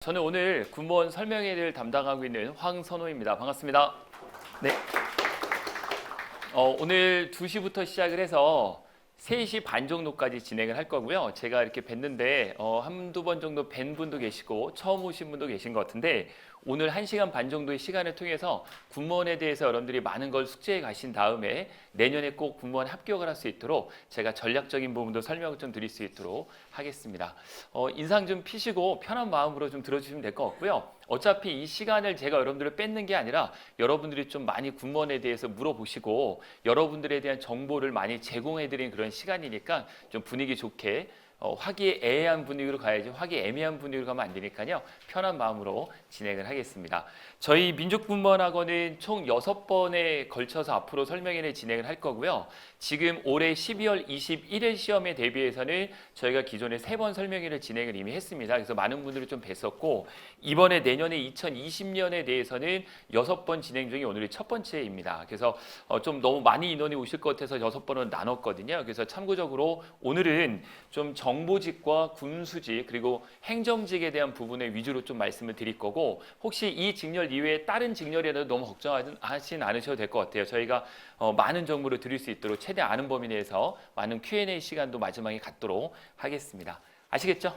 저는 오늘 군무원 설명회를 담당하고 있는 황선호입니다. 반갑습니다. 네. 오늘 2시부터 시작을 해서 3시 반 정도까지 진행을 할 거고요. 제가 이렇게 뵀는데 한두 번 정도 뵌 분도 계시고 처음 오신 분도 계신 것 같은데 오늘 1시간 반 정도의 시간을 통해서 군무원에 대해서 여러분들이 많은 걸 숙지해 가신 다음에 내년에 꼭 군무원 합격을 할 수 있도록 제가 전략적인 부분도 설명을 좀 드릴 수 있도록 하겠습니다. 인상 좀 피시고 편한 마음으로 좀 들어주시면 될 것 같고요. 어차피 이 시간을 제가 여러분들을 뺏는 게 아니라 여러분들이 좀 많이 군무원에 대해서 물어보시고 여러분들에 대한 정보를 많이 제공해드리는 그런 시간이니까 좀 분위기 좋게 화기애애한 분위기로 가야지 화기애매한 분위기로 가면 안 되니까요. 편한 마음으로 진행을 하겠습니다. 저희 민족군무원학원은 총 6번에 걸쳐서 앞으로 설명회를 진행을 할 거고요. 지금 올해 12월 21일 시험에 대비해서는 저희가 기존에 3번 설명회를 진행을 이미 했습니다. 그래서 많은 분들이 좀 뵀었고 이번에 내년에 2020년에 대해서는 6번 진행 중에 오늘이 첫 번째입니다. 그래서 좀 너무 많이 인원이 오실 것 같아서 6번으로 나눴거든요. 그래서 참고적으로 오늘은 좀 정보직과 군수직 그리고 행정직에 대한 부분에 위주로 좀 말씀을 드릴 거고 혹시 이 직렬 이외에 다른 직렬이라도 너무 걱정하진 않으셔도 될 것 같아요. 저희가 많은 정보를 드릴 수 있도록 최대한 아는 범위 내에서 많은 Q&A 시간도 마지막에 갖도록 하겠습니다. 아시겠죠?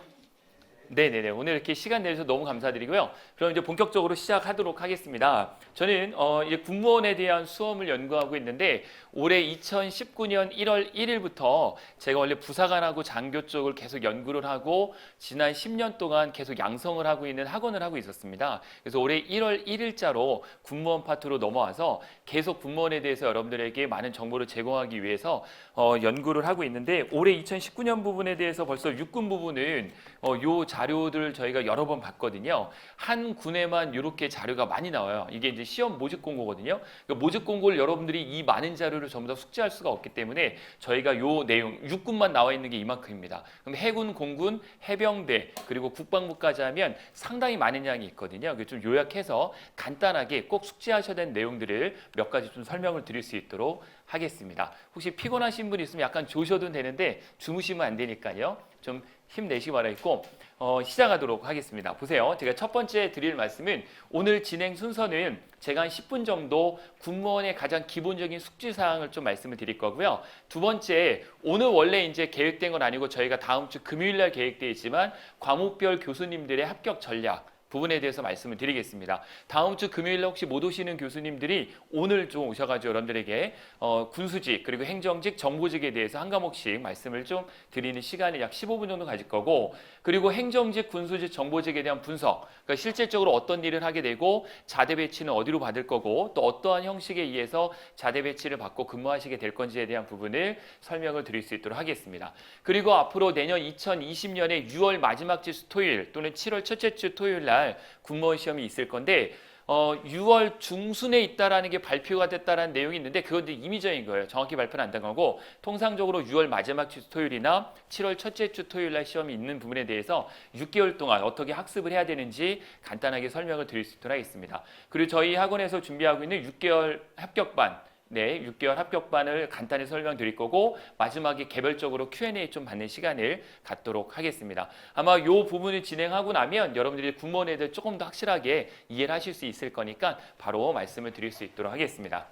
네네네. 오늘 이렇게 시간 내주셔서 너무 감사드리고요. 그럼 이제 본격적으로 시작하도록 하겠습니다. 저는 이제 군무원에 대한 수험을 연구하고 있는데 올해 2019년 1월 1일부터 제가 원래 부사관하고 장교 쪽을 계속 연구를 하고 지난 10년 동안 계속 양성을 하고 있는 학원을 하고 있었습니다. 그래서 올해 1월 1일자로 군무원 파트로 넘어와서 계속 군무원에 대해서 여러분들에게 많은 정보를 제공하기 위해서 연구를 하고 있는데 올해 2019년 부분에 대해서 벌써 육군 부분은 요 자료들 저희가 여러 번 봤거든요. 한 군에만 이렇게 자료가 많이 나와요. 이게 이제 시험 모집 공고거든요. 그러니까 모집 공고를 여러분들이 이 많은 자료를 전부 다 숙지할 수가 없기 때문에 저희가 요 내용 육군만 나와 있는 게 이만큼입니다. 그럼 해군, 공군, 해병대 그리고 국방부까지 하면 상당히 많은 양이 있거든요. 좀 요약해서 간단하게 꼭 숙지하셔야 되는 내용들을 몇 가지 좀 설명을 드릴 수 있도록 하겠습니다. 혹시 피곤하신 분 있으면 약간 조셔도 되는데 주무시면 안 되니까요. 좀 힘내시기 바라겠고 시작하도록 하겠습니다. 보세요. 제가 첫 번째 드릴 말씀은 오늘 진행 순서는 제가 한 10분 정도 군무원의 가장 기본적인 숙지 사항을 좀 말씀을 드릴 거고요. 두 번째, 오늘 원래 이제 계획된 건 아니고 저희가 다음 주 금요일 날 계획되어 있지만 과목별 교수님들의 합격 전략 부분에 대해서 말씀을 드리겠습니다. 다음 주 금요일에 혹시 못 오시는 교수님들이 오늘 좀 오셔가지고 여러분들에게 군수직 그리고 행정직, 정보직에 대해서 한 과목씩 말씀을 좀 드리는 시간이 약 15분 정도 가질 거고 그리고 행정직, 군수직, 정보직에 대한 분석 그러니까 실질적으로 어떤 일을 하게 되고 자대 배치는 어디로 받을 거고 또 어떠한 형식에 의해서 자대 배치를 받고 근무하시게 될 건지에 대한 부분을 설명을 드릴 수 있도록 하겠습니다. 그리고 앞으로 내년 2020년에 6월 마지막 주 토요일 또는 7월 첫째 주 토요일 날 군무원 시험이 있을 건데 6월 중순에 있다라는 게 발표가 됐다라는 내용이 있는데 그건 임의적인 거예요. 정확히 발표는 안 된 거고 통상적으로 6월 마지막 주 토요일이나 7월 첫째 주 토요일 날 시험이 있는 부분에 대해서 6개월 동안 어떻게 학습을 해야 되는지 간단하게 설명을 드릴 수 있도록 하겠습니다. 그리고 저희 학원에서 준비하고 있는 6개월 합격반 6개월 합격반을 간단히 설명드릴 거고 마지막에 개별적으로 Q&A 좀 받는 시간을 갖도록 하겠습니다. 아마 이 부분을 진행하고 나면 여러분들이 군무원에 대해 조금 더 확실하게 이해를 하실 수 있을 거니까 바로 말씀을 드릴 수 있도록 하겠습니다.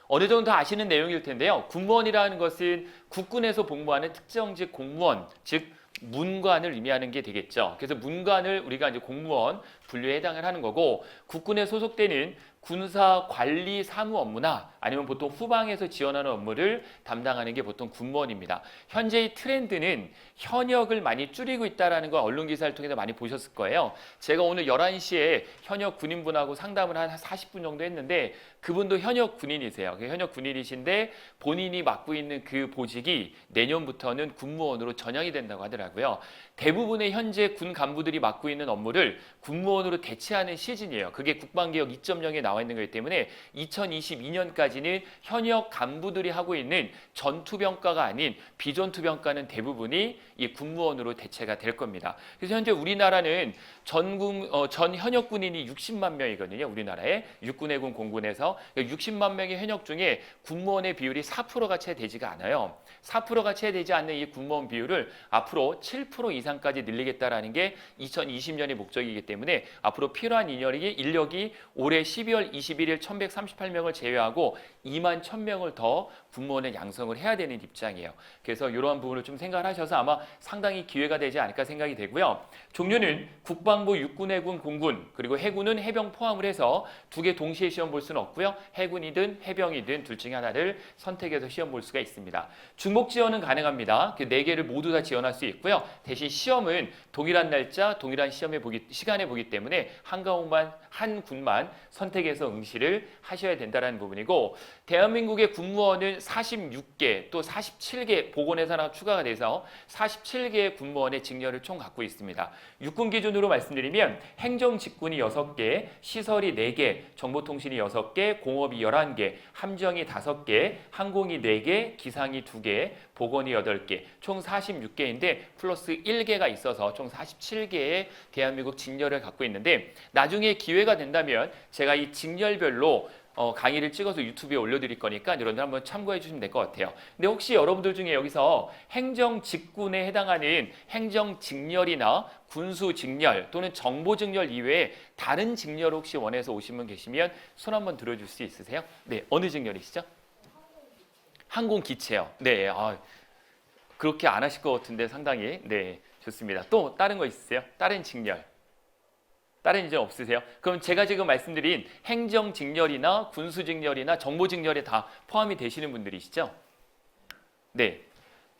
어느 정도 아시는 내용일 텐데요. 군무원이라는 것은 국군에서 복무하는 특정직 공무원, 즉 문관을 의미하는 게 되겠죠. 그래서 문관을 우리가 이제 공무원 분류에 해당을 하는 거고 국군에 소속되는 군사 관리 사무 업무나 아니면 보통 후방에서 지원하는 업무를 담당하는 게 보통 군무원입니다. 현재의 트렌드는 현역을 많이 줄이고 있다는 걸 언론 기사를 통해서 많이 보셨을 거예요. 제가 오늘 11시에 현역 군인분하고 상담을 한 40분 정도 했는데 그분도 현역 군인이세요. 현역 군인이신데 본인이 맡고 있는 그 보직이 내년부터는 군무원으로 전향이 된다고 하더라고요. 대부분의 현재 군 간부들이 맡고 있는 업무를 군무원으로 대체하는 시즌이에요. 그게 국방개혁 2.0에 나와 있는 거기 때문에 2022년까지는 현역 간부들이 하고 있는 전투병과가 아닌 비전투병과는 대부분이 이 군무원으로 대체가 될 겁니다. 그래서 현재 우리나라는 전 현역 군인이 60만 명이거든요. 우리나라에 육군해군 공군에서 60만 명의 현역 중에 군무원의 비율이 4%가 채 되지가 않아요. 4%가 채 되지 않는 이 군무원 비율을 앞으로 7% 이상까지 늘리겠다라는 게 2020년의 목적이기 때문에 앞으로 필요한 인력이 올해 12월 21일 1138명을 제외하고 2만 1000명을 더 군무원을 양성을 해야 되는 입장이에요. 그래서 이러한 부분을 좀 생각하셔서 아마 상당히 기회가 되지 않을까 생각이 되고요. 종류는 국방부, 육군해군, 공군, 그리고 해군은 해병 포함을 해서 두 개 동시에 시험 볼 수는 없고요. 해군이든 해병이든 둘 중에 하나를 선택해서 시험 볼 수가 있습니다. 중복 지원은 가능합니다. 그 네 개를 모두 다 지원할 수 있고요. 대신 시험은 동일한 날짜, 동일한 시간에 보기 때문에 한 군만 선택해서 응시를 하셔야 된다는 부분이고, 대한민국의 군무원은 46개 또 47개 복원해서 하나 추가가 돼서 47개의 군무원의 직렬을 총 갖고 있습니다. 육군 기준으로 말씀드리면 행정직군이 6개, 시설이 4개, 정보통신이 6개, 공업이 11개, 함정이 5개, 항공이 4개, 기상이 2개, 복원이 8개, 총 46개인데 플러스 1개가 있어서 총 47개의 대한민국 직렬을 갖고 있는데, 나중에 기회가 된다면 제가 이 직렬별로 강의를 찍어서 유튜브에 올려드릴 거니까 여러분들 한번 참고해 주시면 될 것 같아요. 근데 혹시 여러분들 중에 여기서 행정직군에 해당하는 행정직렬이나 군수직렬 또는 정보직렬 이외에 다른 직렬 혹시 원해서 오신 분 계시면 손 한번 들어줄 수 있으세요? 네, 어느 직렬이시죠? 항공기체요. 네, 그렇게 안 하실 것 같은데 상당히 네, 좋습니다. 또 다른 거 있으세요? 다른 직렬. 다른 이제 없으세요? 그럼 제가 지금 말씀드린 행정직렬이나 군수직렬이나 정보직렬에 다 포함이 되시는 분들이시죠? 네,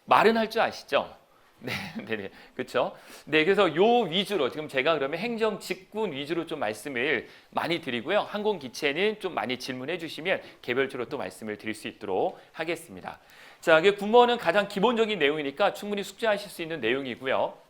말은 할 줄 아시죠? 네, 네, 그렇죠. 네, 그래서 요 위주로 지금 제가 그러면 행정직군 위주로 좀 말씀을 많이 드리고요. 항공기체는 좀 많이 질문해 주시면 개별적으로 또 말씀을 드릴 수 있도록 하겠습니다. 자, 이게 군무원은 가장 기본적인 내용이니까 충분히 숙지하실 수 있는 내용이고요.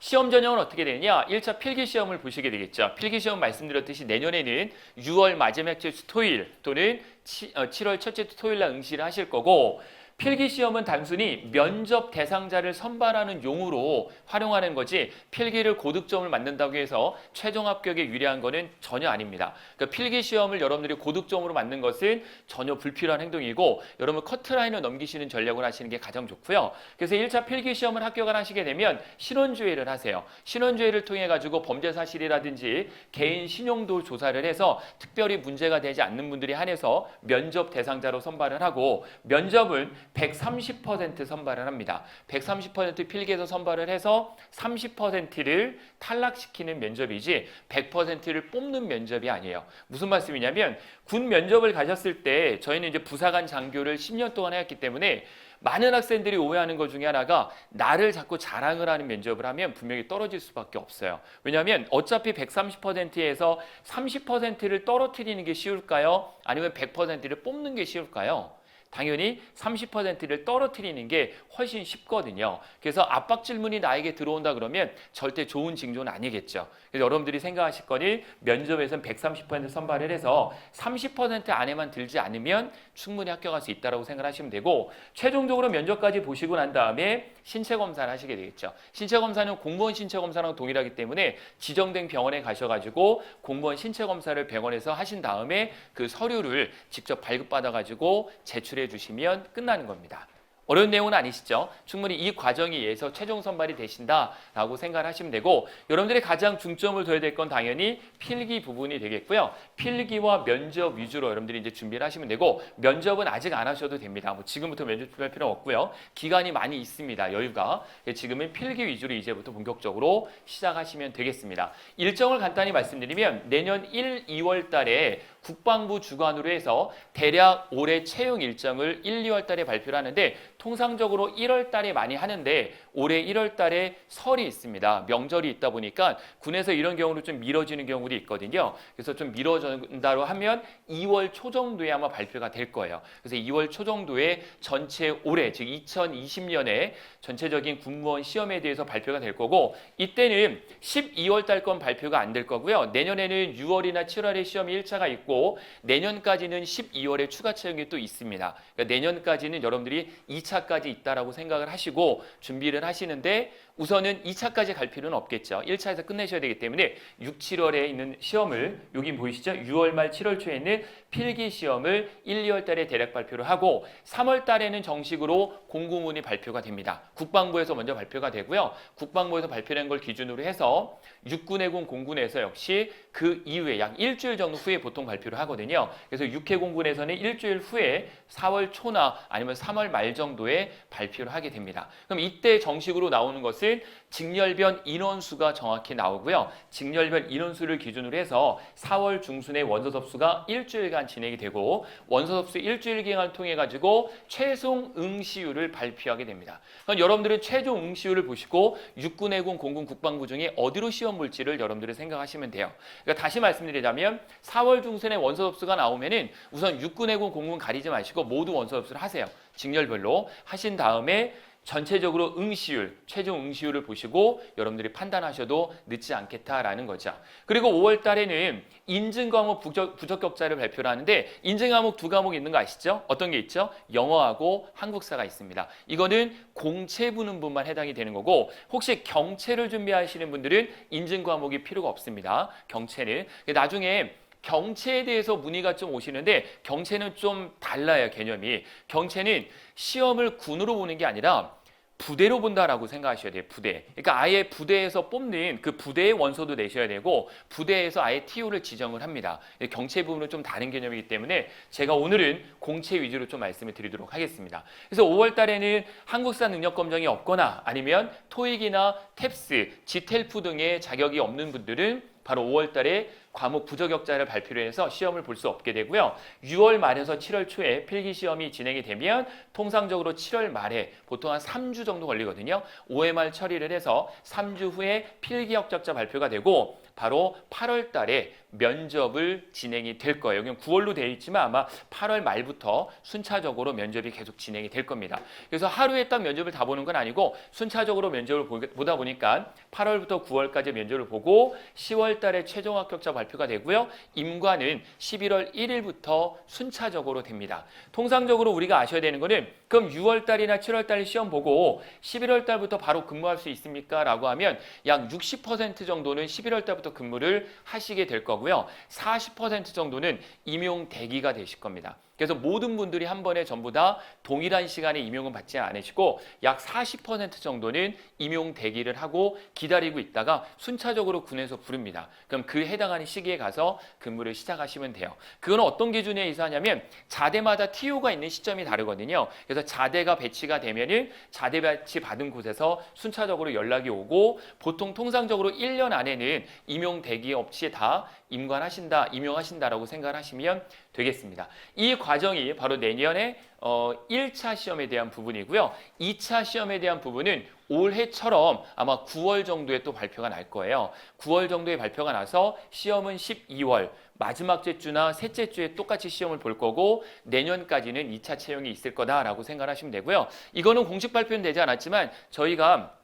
시험 전형은 어떻게 되느냐? 1차 필기시험을 보시게 되겠죠. 필기시험 말씀드렸듯이 내년에는 6월 마지막 주 토요일 또는 7월 첫째 주 토요일 날 응시를 하실 거고, 필기시험은 단순히 면접 대상자를 선발하는 용으로 활용하는 거지 필기를 고득점을 맞는다고 해서 최종 합격에 유리한 거는 전혀 아닙니다. 그러니까 필기시험을 여러분들이 고득점으로 맞는 것은 전혀 불필요한 행동이고, 여러분 커트라인을 넘기시는 전략을 하시는 게 가장 좋고요. 그래서 1차 필기시험을 합격을 하시게 되면 신원조회를 하세요. 신원조회를 통해 가지고 범죄 사실이라든지 개인 신용도 조사를 해서 특별히 문제가 되지 않는 분들이 한해서 면접 대상자로 선발을 하고, 면접은 130% 선발을 합니다. 130% 필기에서 선발을 해서 30%를 탈락시키는 면접이지 100%를 뽑는 면접이 아니에요. 무슨 말씀이냐면, 군 면접을 가셨을 때 저희는 이제 부사관 장교를 10년 동안 해왔기 때문에 많은 학생들이 오해하는 것 중에 하나가 나를 자꾸 자랑을 하는 면접을 하면 분명히 떨어질 수밖에 없어요. 왜냐하면 어차피 130%에서 30%를 떨어뜨리는 게 쉬울까요? 아니면 100%를 뽑는 게 쉬울까요? 당연히 30%를 떨어뜨리는 게 훨씬 쉽거든요. 그래서 압박 질문이 나에게 들어온다 그러면 절대 좋은 징조는 아니겠죠. 그래서 여러분들이 생각하실 거니 면접에서는 130% 선발을 해서 30% 안에만 들지 않으면 충분히 합격할 수 있다고 생각하시면 되고, 최종적으로 면접까지 보시고 난 다음에 신체 검사를 하시게 되겠죠. 신체 검사는 공무원 신체 검사랑 동일하기 때문에 지정된 병원에 가셔가지고 공무원 신체 검사를 병원에서 하신 다음에 그 서류를 직접 발급받아가지고 제출해 주시면 끝나는 겁니다. 어려운 내용은 아니시죠? 충분히 이 과정에 의해서 최종 선발이 되신다라고 생각을 하시면 되고, 여러분들이 가장 중점을 둬야 될 건 당연히 필기 부분이 되겠고요. 필기와 면접 위주로 여러분들이 이제 준비를 하시면 되고, 면접은 아직 안 하셔도 됩니다. 뭐 지금부터 면접 준비할 필요는 없고요. 기간이 많이 있습니다. 여유가. 지금은 필기 위주로 이제부터 본격적으로 시작하시면 되겠습니다. 일정을 간단히 말씀드리면 내년 1, 2월 달에 국방부 주관으로 해서 대략 올해 채용 일정을 1, 2월 달에 발표를 하는데, 통상적으로 1월 달에 많이 하는데 올해 1월 달에 설이 있습니다. 명절이 있다 보니까 군에서 이런 경우로 좀 미뤄지는 경우도 있거든요. 그래서 좀 미뤄진다고 하면 2월 초 정도에 아마 발표가 될 거예요. 그래서 2월 초 정도에 전체 올해 즉 2020년에 전체적인 군무원 시험에 대해서 발표가 될 거고 이때는 12월 달 건 발표가 안 될 거고요. 내년에는 6월이나 7월에 시험이 1차가 있고 내년까지는 12월에 추가 채용이 또 있습니다. 그러니까 내년까지는 여러분들이 2차까지 있다라고 생각을 하시고 준비를 하시는데 우선은 2차까지 갈 필요는 없겠죠. 1차에서 끝내셔야 되기 때문에 6, 7월에 있는 시험을 여기 보이시죠? 6월 말 7월 초에 있는 필기 시험을 1, 2월 달에 대략 발표를 하고 3월 달에는 정식으로 공고문이 발표가 됩니다. 국방부에서 먼저 발표가 되고요. 국방부에서 발표된 걸 기준으로 해서 육군해군 공군에서 역시 그 이후에 약 일주일 정도 후에 보통 발표를 하거든요. 그래서 육해공군에서는 일주일 후에 4월 초나 아니면 3월 말 정도에 발표를 하게 됩니다. 그럼 이때 정식으로 나오는 것은 직렬변 인원수가 정확히 나오고요. 직렬변 인원수를 기준으로 해서 4월 중순에 원서 접수가 일주일간 진행이 되고 원서 접수 일주일 기간을 통해 가지고 최종 응시율을 발표하게 됩니다. 그럼 여러분들은 최종 응시율을 보시고 육군해군 공군 국방부 중에 어디로 시험 볼지를 여러분들이 생각하시면 돼요. 그러니까 다시 말씀드리자면 4월 중순에 원서 접수가 나오면은 우선 육군해군 공군 가리지 마시고 모두 원서 접수를 하세요. 직렬별로 하신 다음에 전체적으로 응시율, 최종 응시율을 보시고 여러분들이 판단하셔도 늦지 않겠다라는 거죠. 그리고 5월 달에는 인증 과목 부적격자를 발표를 하는데 인증 과목 두 과목 있는 거 아시죠? 어떤 게 있죠? 영어하고 한국사가 있습니다. 이거는 공채 부문만 해당이 되는 거고 혹시 경채를 준비하시는 분들은 인증 과목이 필요가 없습니다. 경채는. 나중에 경채에 대해서 문의가 좀 오시는데 경채는 좀 달라요, 개념이. 경채는 시험을 군으로 보는 게 아니라 부대로 본다라고 생각하셔야 돼요. 부대. 그러니까 아예 부대에서 뽑는 그 부대의 원서도 내셔야 되고 부대에서 아예 TO를 지정을 합니다. 경채 부분은 좀 다른 개념이기 때문에 제가 오늘은 공채 위주로 좀 말씀을 드리도록 하겠습니다. 그래서 5월 달에는 한국사 능력 검정이 없거나 아니면 토익이나 탭스, 지텔프 등의 자격이 없는 분들은 바로 5월 달에 과목 부적격자를 발표를 해서 시험을 볼 수 없게 되고요. 6월 말에서 7월 초에 필기 시험이 진행이 되면 통상적으로 7월 말에 보통 한 3주 정도 걸리거든요. 5회 말 처리를 해서 3주 후에 필기 합격자 발표가 되고 바로 8월 달에 면접을 진행이 될 거예요. 여기는 9월로 되어 있지만 아마 8월 말부터 순차적으로 면접이 계속 진행이 될 겁니다. 그래서 하루에 딱 면접을 다 보는 건 아니고 순차적으로 면접을 보다 보니까 8월부터 9월까지 면접을 보고 10월 달에 최종 합격자 발표가 되고요. 임관은 11월 1일부터 순차적으로 됩니다. 통상적으로 우리가 아셔야 되는 거는 그럼 6월 달이나 7월 달 시험 보고 11월 달부터 바로 근무할 수 있습니까? 라고 하면 약 60% 정도는 11월 달부터 근무를 하시게 될 거고요. 40% 정도는 임용 대기가 되실 겁니다. 그래서 모든 분들이 한 번에 전부 다 동일한 시간에 임용은 받지 않으시고 약 40% 정도는 임용 대기를 하고 기다리고 있다가 순차적으로 군에서 부릅니다. 그럼 그 해당하는 시기에 가서 근무를 시작하시면 돼요. 그건 어떤 기준에 의지하냐면 자대마다 TO가 있는 시점이 다르거든요. 그래서 자대가 배치가 되면은 자대 배치 받은 곳에서 순차적으로 연락이 오고 보통 통상적으로 1년 안에는 임용 대기 없이 다 임용하신다라고 생각을 하시면 되겠습니다. 이 과정이 바로 내년에 1차 시험에 대한 부분이고요. 2차 시험에 대한 부분은 올해처럼 아마 9월 정도에 또 발표가 날 거예요. 9월 정도에 발표가 나서 시험은 12월 마지막 주나 셋째 주에 똑같이 시험을 볼 거고 내년까지는 2차 채용이 있을 거다라고 생각하시면 되고요. 이거는 공식 발표는 되지 않았지만 저희가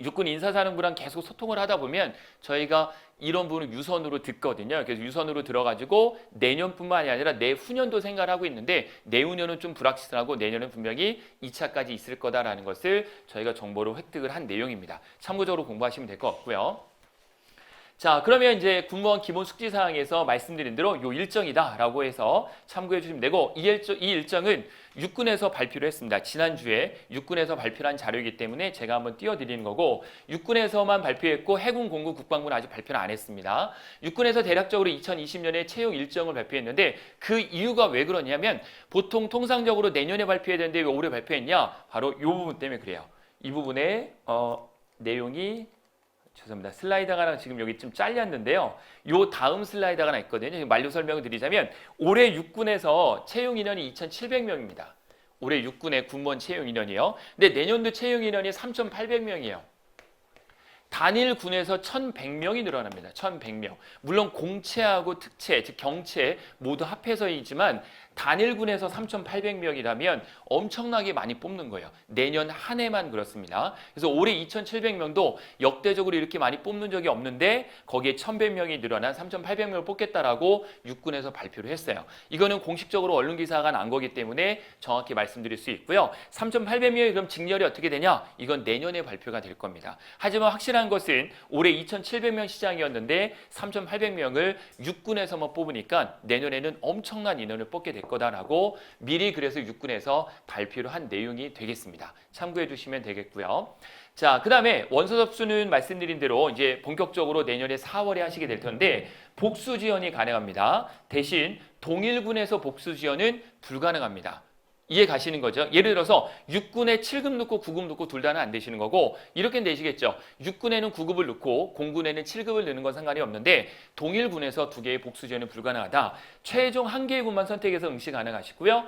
육군 인사사령부랑 계속 소통을 하다 보면 저희가 이런 부분을 유선으로 듣거든요. 그래서 유선으로 들어가지고 내년뿐만이 아니라 내후년도 생각을 하고 있는데 내후년은 좀 불확실하고 내년은 분명히 2차까지 있을 거다라는 것을 저희가 정보를 획득을 한 내용입니다. 참고적으로 공부하시면 될 것 같고요. 자, 그러면 이제 군무원 기본 숙지 사항에서 말씀드린 대로 요 일정이다라고 해서 참고해 주시면 되고 이 일정은 육군에서 발표를 했습니다. 지난주에 육군에서 발표를 한 자료이기 때문에 제가 한번 띄워드리는 거고 육군에서만 발표했고 해군, 공군, 국방부는 아직 발표를 안 했습니다. 육군에서 대략적으로 2020년에 채용 일정을 발표했는데 그 이유가 왜 그러냐면 보통 통상적으로 내년에 발표해야 되는데 왜 올해 발표했냐? 바로 이 부분 때문에 그래요. 이 부분에 내용이 죄송합니다. 슬라이드가 지금 여기 좀 잘렸는데요. 요 다음 슬라이드가 하나 있거든요. 만료 설명을 드리자면 올해 육군에서 채용 인원이 2,700명입니다. 올해 육군의 군무원 채용 인원이요. 근데 내년도 채용 인원이 3,800명이에요. 단일 군에서 1,100명이 늘어납니다. 1,100명. 물론 공채하고 특채, 즉 경채 모두 합해서이지만 단일군에서 3,800명이라면 엄청나게 많이 뽑는 거예요. 내년 한 해만 그렇습니다. 그래서 올해 2,700명도 역대적으로 이렇게 많이 뽑는 적이 없는데 거기에 1,100명이 늘어난 3,800명을 뽑겠다라고 육군에서 발표를 했어요. 이거는 공식적으로 언론기사가 난 거기 때문에 정확히 말씀드릴 수 있고요. 3,800명이 그럼 직렬이 어떻게 되냐? 이건 내년에 발표가 될 겁니다. 하지만 확실한 것은 올해 2,700명 시장이었는데 3,800명을 육군에서만 뽑으니까 내년에는 엄청난 인원을 뽑게 될 거다라고 미리 그래서 육군에서 발표를 한 내용이 되겠습니다. 참고해 주시면 되겠고요. 자, 그다음에 원서 접수는 말씀드린 대로 이제 본격적으로 내년에 4월에 하시게 될 텐데 복수 지원이 가능합니다. 대신 동일군에서 복수 지원은 불가능합니다. 이해 가시는 거죠? 예를 들어서 육군에 7급 넣고 9급 넣고 둘 다는 안 되시는 거고 이렇게 내시겠죠. 육군에는 9급을 넣고 공군에는 7급을 넣는 건 상관이 없는데 동일군에서 두 개의 복수 지원은 불가능하다. 최종 한 개의 군만 선택해서 응시 가능하시고요.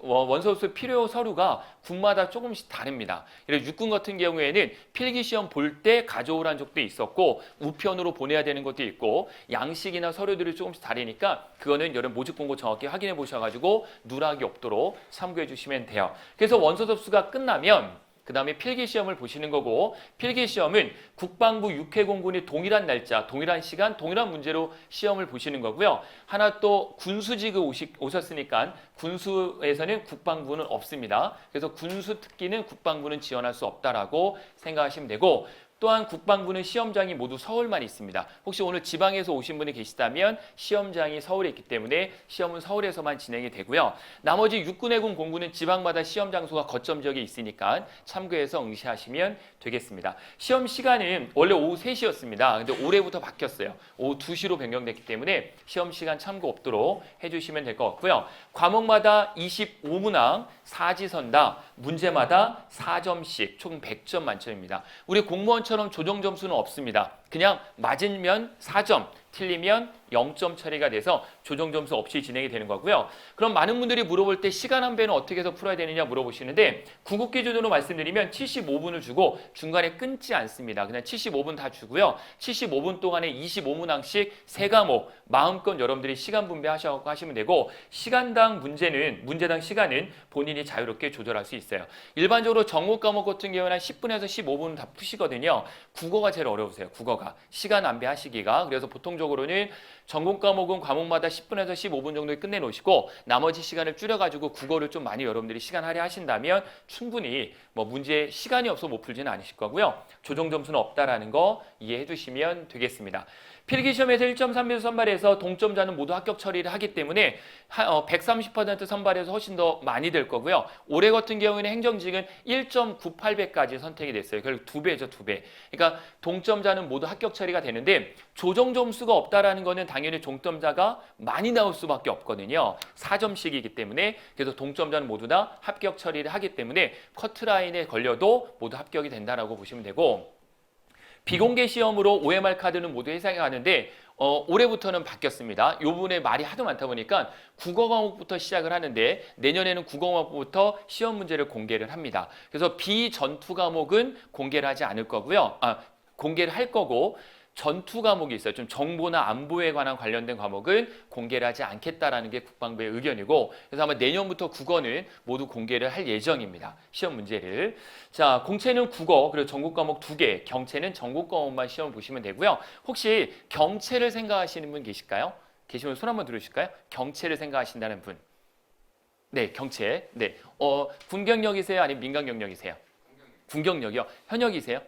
원서 접수 필요 서류가 군마다 조금씩 다릅니다. 육군 같은 경우에는 필기시험 볼 때 가져오라는 적도 있었고 우편으로 보내야 되는 것도 있고 양식이나 서류들이 조금씩 다르니까 그거는 여러분 모집 공고 정확히 확인해 보셔가지고 누락이 없도록 참고해 주시면 돼요. 그래서 원서 접수가 끝나면 그 다음에 필기시험을 보시는 거고 필기시험은 국방부 6회 공군이 동일한 날짜, 동일한 시간, 동일한 문제로 시험을 보시는 거고요. 하나 또 군수지구 오셨으니까 군수에서는 국방부는 없습니다. 그래서 군수 특기는 국방부는 지원할 수 없다라고 생각하시면 되고 또한 국방부는 시험장이 모두 서울만 있습니다. 혹시 오늘 지방에서 오신 분이 계시다면 시험장이 서울에 있기 때문에 시험은 서울에서만 진행이 되고요. 나머지 육군, 해군, 공군은 지방마다 시험 장소가 거점 지역에 있으니까 참고해서 응시하시면 되겠습니다. 시험 시간은 원래 오후 3시였습니다. 근데 올해부터 바뀌었어요. 오후 2시로 변경됐기 때문에 시험 시간 참고 없도록 해주시면 될 것 같고요. 과목마다 25문항, 사지선다, 문제마다 4점씩 총 100점 만점입니다. 우리 공무원처럼 조정 점수는 없습니다. 그냥 맞으면 4점, 틀리면 0점 처리가 돼서 조정 점수 없이 진행이 되는 거고요. 그럼 많은 분들이 물어볼 때 시간 한 배는 어떻게 해서 풀어야 되느냐 물어보시는데 구급 기준으로 말씀드리면 75분을 주고 중간에 끊지 않습니다. 그냥 75분 다 주고요. 75분 동안에 25문항씩 3과목 마음껏 여러분들이 시간 분배하셔서 하시면 되고 시간당 문제당 시간은 본인이 자유롭게 조절할 수 있어요. 일반적으로 전국 과목 같은 경우는 한 10분에서 15분 다 푸시거든요. 국어가 제일 어려우세요. 국어가. 시간 안배하시기가. 그래서 보통적으로는 전공 과목은 과목마다 10분에서 15분 정도에 끝내놓으시고 나머지 시간을 줄여가지고 국어를 좀 많이 여러분들이 시간 할애하신다면 충분히 문제 시간이 없어 못 풀지는 않으실 거고요. 조정 점수는 없다라는 거 이해해 주시면 되겠습니다. 필기시험에서 1.3배에서 선발해서 동점자는 모두 합격 처리를 하기 때문에 130% 선발해서 훨씬 더 많이 될 거고요. 올해 같은 경우에는 행정직은 1.98배까지 선택이 됐어요. 결국 2배죠, 2배. 그러니까 동점자는 모두 합격 처리가 되는데 조정 점수가 없다라는 거는 당연히 동점자가 많이 나올 수밖에 없거든요. 4점씩이기 때문에 그래서 동점자는 모두 다 합격 처리를 하기 때문에 커트라인에 걸려도 모두 합격이 된다라고 보시면 되고 비공개 시험으로 OMR 카드는 모두 해상이 가는데 올해부터는 바뀌었습니다. 요 부분에 말이 하도 많다 보니까 국어 과목부터 시작을 하는데 내년에는 국어 과목부터 시험 문제를 공개를 합니다. 그래서 비전투 과목은 공개를 하지 않을 거고요. 공개를 할 거고 전투 과목이 있어요. 좀 정보나 안보에 관한 관련된 과목은 공개를 하지 않겠다라는 게 국방부의 의견이고 그래서 아마 내년부터 국어는 모두 공개를 할 예정입니다. 시험 문제를. 자, 공채는 국어 그리고 전국 과목 2개, 경채는 전국 과목만 시험을 보시면 되고요. 혹시 경채를 생각하시는 분 계실까요? 계시면 손 한번 들어주실까요? 경채를 생각하신다는 분. 네, 경채. 네. 군 경력이세요? 아니면 민간 경력이세요? 군 경력이요. 현역이세요?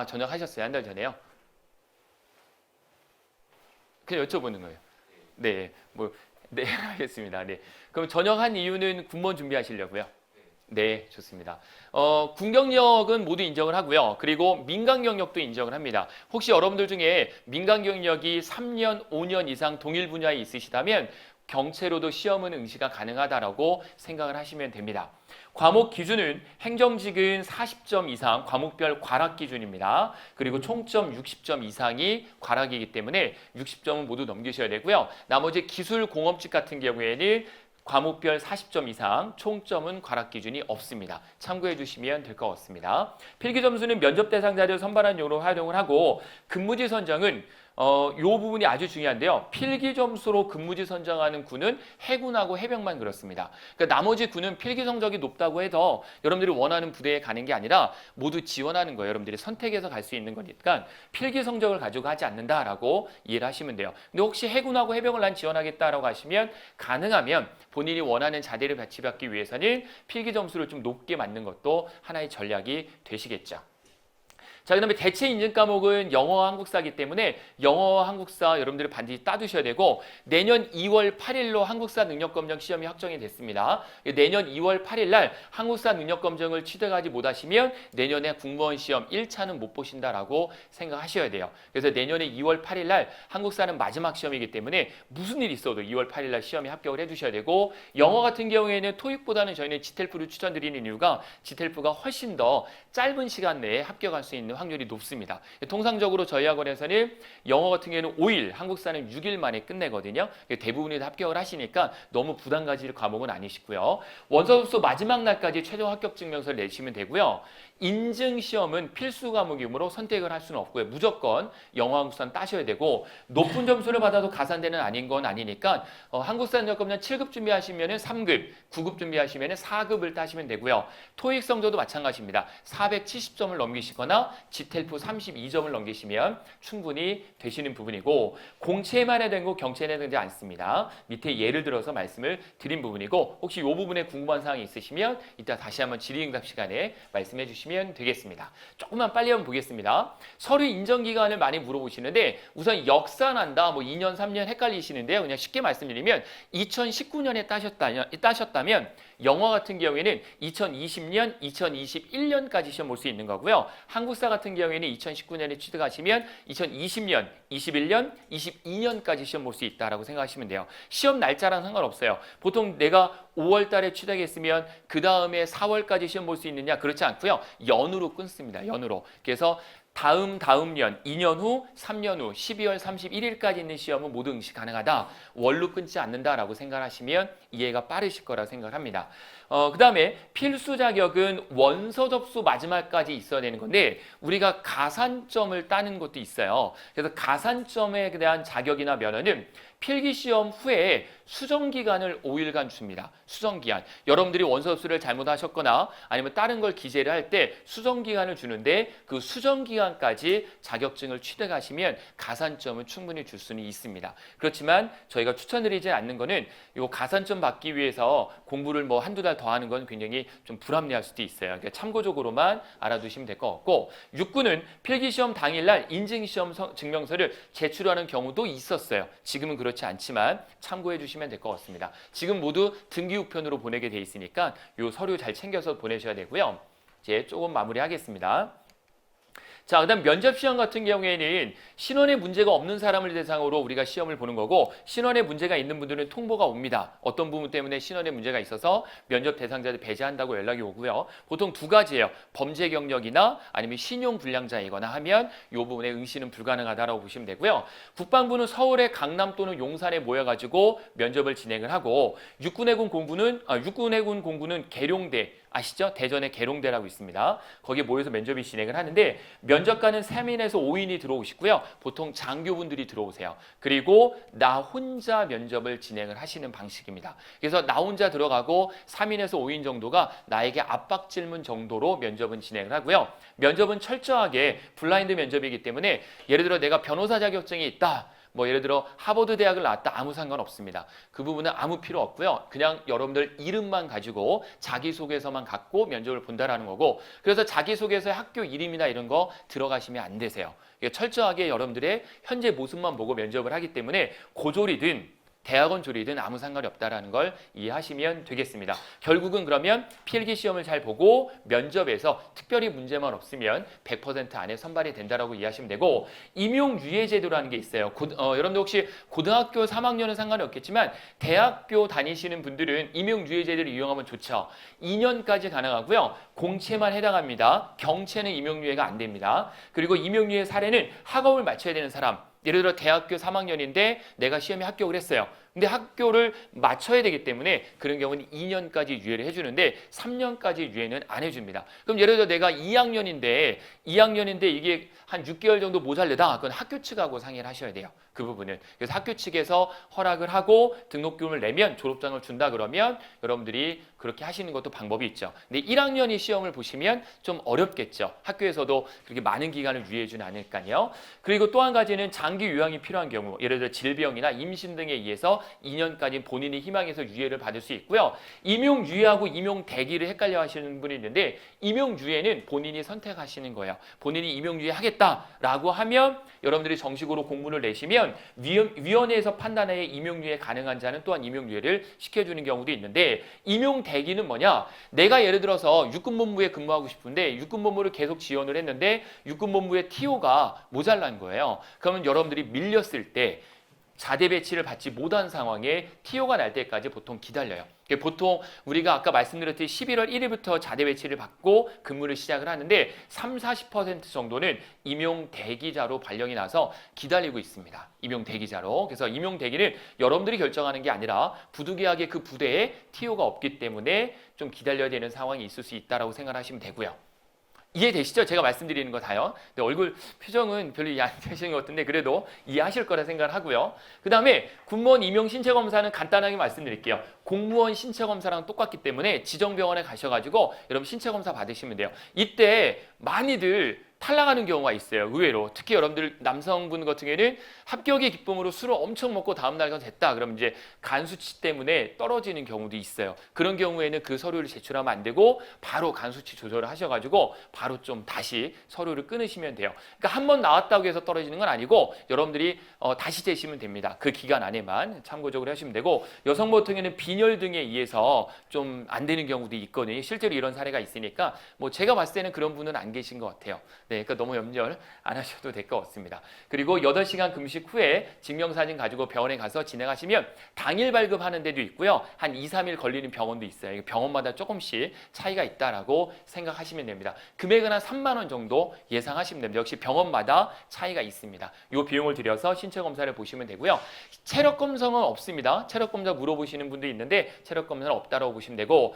전역하셨어요. 한 달 전에요? 그냥 여쭤보는 거예요. 네, 네, 알겠습니다. 네. 그럼 전역한 이유는 군무원 준비하시려고요? 네, 좋습니다. 군 경력은 모두 인정을 하고요. 그리고 민간 경력도 인정을 합니다. 혹시 여러분들 중에 민간 경력이 3년, 5년 이상 동일 분야에 있으시다면 경채로도 시험은 응시가 가능하다라고 생각을 하시면 됩니다. 과목 기준은 행정직은 40점 이상 과목별 과락 기준입니다. 그리고 총점 60점 이상이 과락이기 때문에 60점은 모두 넘기셔야 되고요. 나머지 기술 공업직 같은 경우에는 과목별 40점 이상, 총점은 과락 기준이 없습니다. 참고해 주시면 될 것 같습니다. 필기 점수는 면접 대상자를 선발한 용으로 활용을 하고 근무지 선정은 요 부분이 아주 중요한데요. 필기 점수로 근무지 선정하는 군은 해군하고 해병만 그렇습니다. 그러니까 나머지 군은 필기 성적이 높다고 해서 여러분들이 원하는 부대에 가는 게 아니라 모두 지원하는 거예요. 여러분들이 선택해서 갈 수 있는 거니까 필기 성적을 가지고 하지 않는다라고 이해를 하시면 돼요. 근데 혹시 해군하고 해병을 난 지원하겠다라고 하시면 가능하면 본인이 원하는 자대를 배치받기 위해서는 필기 점수를 좀 높게 맞는 것도 하나의 전략이 되시겠죠. 자, 그다음에 대체 인증 과목은 영어와 한국사이기 때문에 영어와 한국사 여러분들이 반드시 따두셔야 되고 내년 2월 8일로 한국사 능력검정 시험이 확정이 됐습니다. 내년 2월 8일 날 한국사 능력검정을 취득하지 못하시면 내년에 공무원 시험 1차는 못 보신다라고 생각하셔야 돼요. 그래서 내년에 2월 8일 날 한국사는 마지막 시험이기 때문에 무슨 일이 있어도 2월 8일 날 시험에 합격을 해두셔야 되고 영어 같은 경우에는 토익보다는 저희는 지텔프를 추천드리는 이유가 지텔프가 훨씬 더 짧은 시간 내에 합격할 수 있는 확률이 높습니다. 통상적으로 저희 학원에서는 영어 같은 경우에는 5일, 한국사는 6일 만에 끝내거든요. 대부분이 다 합격을 하시니까 너무 부담 가질 과목은 아니시고요. 원서 접수 마지막 날까지 최종 합격 증명서를 내시면 되고요. 인증 시험은 필수 과목이므로 선택을 할 수는 없고요. 무조건 영어, 한국사는 따셔야 되고 높은 점수를 받아도 가산대는 아닌 건 아니니까 한국사 능력검정 7급 준비하시면 3급, 9급 준비하시면 4급을 따시면 되고요. 토익 성적도 마찬가지입니다. 470점을 넘기시거나 지텔프 32점을 넘기시면 충분히 되시는 부분이고 공채만 해야 되고 경채는 되지 않습니다. 밑에 예를 들어서 말씀을 드린 부분이고 혹시 이 부분에 궁금한 사항이 있으시면 이따 다시 한번 질의응답 시간에 말씀해 주시면 되겠습니다. 조금만 빨리 한번 보겠습니다. 서류 인정 기간을 많이 물어보시는데 우선 역사난다 뭐 2년 3년 헷갈리시는데요. 그냥 쉽게 말씀드리면 2019년에 따셨다면 영어 같은 경우에는 2020년, 2021년까지 시험 볼 수 있는 거고요. 한국사 같은 경우에는 2019년에 취득하시면 2020년, 21년, 22년까지 시험 볼 수 있다라고 생각하시면 돼요. 시험 날짜랑 상관없어요. 보통 내가 5월 달에 취득했으면 그 다음에 4월까지 시험 볼 수 있느냐? 그렇지 않고요. 연으로 끊습니다. 연으로. 그래서 다음 년, 2년 후, 3년 후, 12월 31일까지 있는 시험은 모두 응시 가능하다. 월로 끊지 않는다라고 생각하시면 이해가 빠르실 거라 생각합니다. 그 다음에 필수 자격은 원서 접수 마지막까지 있어야 되는 건데 우리가 가산점을 따는 것도 있어요. 그래서 가산점에 대한 자격이나 면허는 필기시험 후에 수정기간을 5일간 줍니다. 수정기간. 여러분들이 원서 접수를 잘못하셨거나 아니면 다른 걸 기재를 할 때 수정기간을 주는데 그 수정기간까지 자격증을 취득하시면 가산점은 충분히 줄 수는 있습니다. 그렇지만 저희가 추천드리지 않는 거는 이 가산점 받기 위해서 공부를 뭐 한두 달 더 하는 건 굉장히 좀 불합리할 수도 있어요. 그러니까 참고적으로만 알아두시면 될 것 같고 육군은 필기시험 당일날 인증시험 증명서를 제출하는 경우도 있었어요. 지금은 그렇지 않지만 참고해 주시면 될 것 같습니다. 지금 모두 등기 우편으로 보내게 돼 있으니까 이 서류 잘 챙겨서 보내셔야 되고요. 이제 조금 마무리하겠습니다. 자, 그다음 면접 시험 같은 경우에는 신원에 문제가 없는 사람을 대상으로 우리가 시험을 보는 거고 신원에 문제가 있는 분들은 통보가 옵니다. 어떤 부분 때문에 신원에 문제가 있어서 면접 대상자를 배제한다고 연락이 오고요. 보통 두 가지예요. 범죄 경력이나 아니면 신용 불량자이거나 하면 이 부분에 응시는 불가능하다라고 보시면 되고요. 국방부는 서울의 강남 또는 용산에 모여가지고 면접을 진행을 하고 육군해군 공군은 계룡대 아시죠? 대전에 계룡대라고 있습니다. 거기에 모여서 면접이 진행을 하는데 면접관은 3인에서 5인이 들어오시고요. 보통 장교분들이 들어오세요. 그리고 나 혼자 면접을 진행을 하시는 방식입니다. 그래서 나 혼자 들어가고 3인에서 5인 정도가 나에게 압박 질문 정도로 면접은 진행을 하고요. 면접은 철저하게 블라인드 면접이기 때문에 예를 들어 내가 변호사 자격증이 있다. 뭐 예를 들어 하버드 대학을 나왔다 아무 상관없습니다. 그 부분은 아무 필요 없고요. 그냥 여러분들 이름만 가지고 자기소개서만 갖고 면접을 본다라는 거고 그래서 자기소개서에 학교 이름이나 이런 거 들어가시면 안 되세요. 철저하게 여러분들의 현재 모습만 보고 면접을 하기 때문에 고졸이든 대학원 조리든 아무 상관이 없다라는 걸 이해하시면 되겠습니다. 결국은 그러면 필기 시험을 잘 보고 면접에서 특별히 문제만 없으면 100% 안에 선발이 된다라고 이해하시면 되고 임용유예 제도라는 게 있어요. 여러분들 혹시 고등학교 3학년은 상관이 없겠지만 대학교 다니시는 분들은 임용유예 제도를 이용하면 좋죠. 2년까지 가능하고요. 공채만 해당합니다. 경채는 임용유예가 안 됩니다. 그리고 임용유예 사례는 학업을 마쳐야 되는 사람 예를 들어 대학교 3학년인데 내가 시험에 합격을 했어요. 근데 학교를 맞춰야 되기 때문에 그런 경우는 2년까지 유예를 해주는데 3년까지 유예는 안 해줍니다. 그럼 예를 들어 내가 2학년인데 이게 한 6개월 정도 모자르다. 그건 학교 측하고 상의를 하셔야 돼요. 그 부분은. 그래서 학교 측에서 허락을 하고 등록금을 내면 졸업장을 준다 그러면 여러분들이 그렇게 하시는 것도 방법이 있죠. 근데 1학년이 시험을 보시면 좀 어렵겠죠. 학교에서도 그렇게 많은 기간을 유예해 주는 않을까요. 그리고 또 한 가지는 장기 요양이 필요한 경우, 예를 들어 질병이나 임신 등에 의해서 2년까지 본인이 희망해서 유예를 받을 수 있고요. 임용 유예하고 임용 대기를 헷갈려 하시는 분이 있는데 임용 유예는 본인이 선택하시는 거예요. 본인이 임용 유예 하겠다라고 하면 여러분들이 정식으로 공문을 내시면 위원회에서 판단하에 임용 유예 가능한 자는 또한 임용 유예를 시켜주는 경우도 있는데 임용 대기는 뭐냐? 내가 예를 들어서 육군본부에 근무하고 싶은데 육군본부를 계속 지원을 했는데 육군본부의 TO가 모자란 거예요. 그러면 여러분들이 밀렸을 때 자대 배치를 받지 못한 상황에 TO가 날 때까지 보통 기다려요. 보통 우리가 아까 말씀드렸듯이 11월 1일부터 자대 배치를 받고 근무를 시작을 하는데 30-40% 정도는 임용 대기자로 발령이 나서 기다리고 있습니다. 임용 대기자로. 그래서 임용 대기는 여러분들이 결정하는 게 아니라 부득이하게 그 부대에 TO가 없기 때문에 좀 기다려야 되는 상황이 있을 수 있다라고 생각하시면 되고요. 이해되시죠? 제가 말씀드리는 거 다요. 근데 얼굴 표정은 별로 이해 안 되시는 것 같은데 그래도 이해하실 거라 생각을 하고요. 그 다음에 군무원 임용 신체검사는 간단하게 말씀드릴게요. 공무원 신체검사랑 똑같기 때문에 지정병원에 가셔가지고 여러분 신체검사 받으시면 돼요. 이때 많이들 탈락하는 경우가 있어요. 의외로. 특히 여러분들 남성분 같은 경우에는 합격의 기쁨으로 술을 엄청 먹고 다음날 됐다. 그러면 이제 간 수치 때문에 떨어지는 경우도 있어요. 그런 경우에는 그 서류를 제출하면 안 되고 바로 간 수치 조절을 하셔가지고 바로 좀 다시 서류를 끊으시면 돼요. 그러니까 한 번 나왔다고 해서 떨어지는 건 아니고 여러분들이 다시 재시면 됩니다. 그 기간 안에만 참고적으로 하시면 되고 여성 같은 경우에는 빈혈 등에 의해서 좀 안 되는 경우도 있거든요. 실제로 이런 사례가 있으니까 뭐 제가 봤을 때는 그런 분은 안 계신 것 같아요. 네, 그러니까 너무 염려 안 하셔도 될 것 같습니다. 그리고 8시간 금식 후에 증명사진 가지고 병원에 가서 진행하시면 당일 발급하는 데도 있고요. 한 2-3일 걸리는 병원도 있어요. 병원마다 조금씩 차이가 있다라고 생각하시면 됩니다. 금액은 한 3만 원 정도 예상하시면 됩니다. 역시 병원마다 차이가 있습니다. 이 비용을 들여서 신체 검사를 보시면 되고요. 체력 검사는 없습니다. 체력 검사 물어보시는 분도 있는데 체력 검사는 없다라고 보시면 되고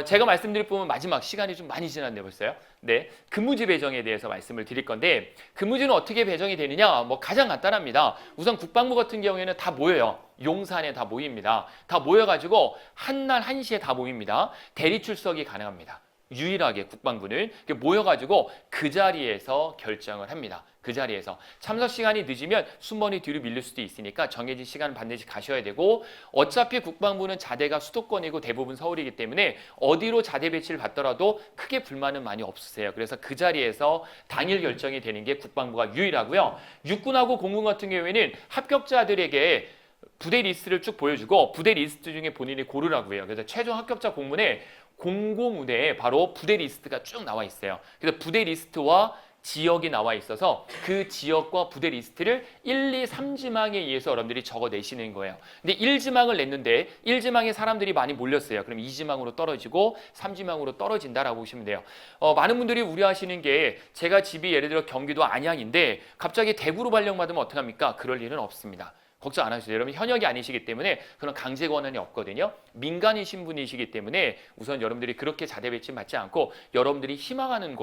제가 말씀드릴 부분 마지막 시간이 좀 많이 지났네요 벌써요. 네, 근무지 배정에 대해서 말씀을 드릴 건데 근무지는 어떻게 배정이 되느냐? 뭐 가장 간단합니다. 우선 국방부 같은 경우에는 다 모여요. 용산에 다 모입니다. 다 모여가지고 한날 1시에 다 모입니다. 대리 출석이 가능합니다. 유일하게 국방부는 모여가지고 그 자리에서 결정을 합니다. 그 자리에서 참석 시간이 늦으면 순번이 뒤로 밀릴 수도 있으니까 정해진 시간 반드시 가셔야 되고 어차피 국방부는 자대가 수도권이고 대부분 서울이기 때문에 어디로 자대 배치를 받더라도 크게 불만은 많이 없으세요. 그래서 그 자리에서 당일 결정이 되는 게 국방부가 유일하고요. 육군하고 공군 같은 경우에는 합격자들에게 부대 리스트를 쭉 보여주고 부대 리스트 중에 본인이 고르라고 해요. 그래서 최종 합격자 공문에 공고무대에 바로 부대 리스트가 쭉 나와 있어요. 그래서 부대 리스트와 지역이 나와 있어서 그 지역과 부대 리스트를 1, 2, 3지망에 의해서 여러분들이 적어내시는 거예요. 근데 1지망을 냈는데 1지망에 사람들이 많이 몰렸어요. 그럼 2지망으로 떨어지고 3지망으로 떨어진다라고 보시면 돼요. 많은 분들이 우려하시는 게 제가 집이 예를 들어 경기도 안양인데 갑자기 대구로 발령받으면 어떡합니까? 그럴 일은 없습니다. 걱정 안 하셔도 돼요. 여러분 현역이 아니시기 때문에 그런 강제 권한이 없거든요. 민간이신 분이시기 때문에 우선 여러분들이 그렇게 자대 배치 받지 않고 여러분들이 희망하는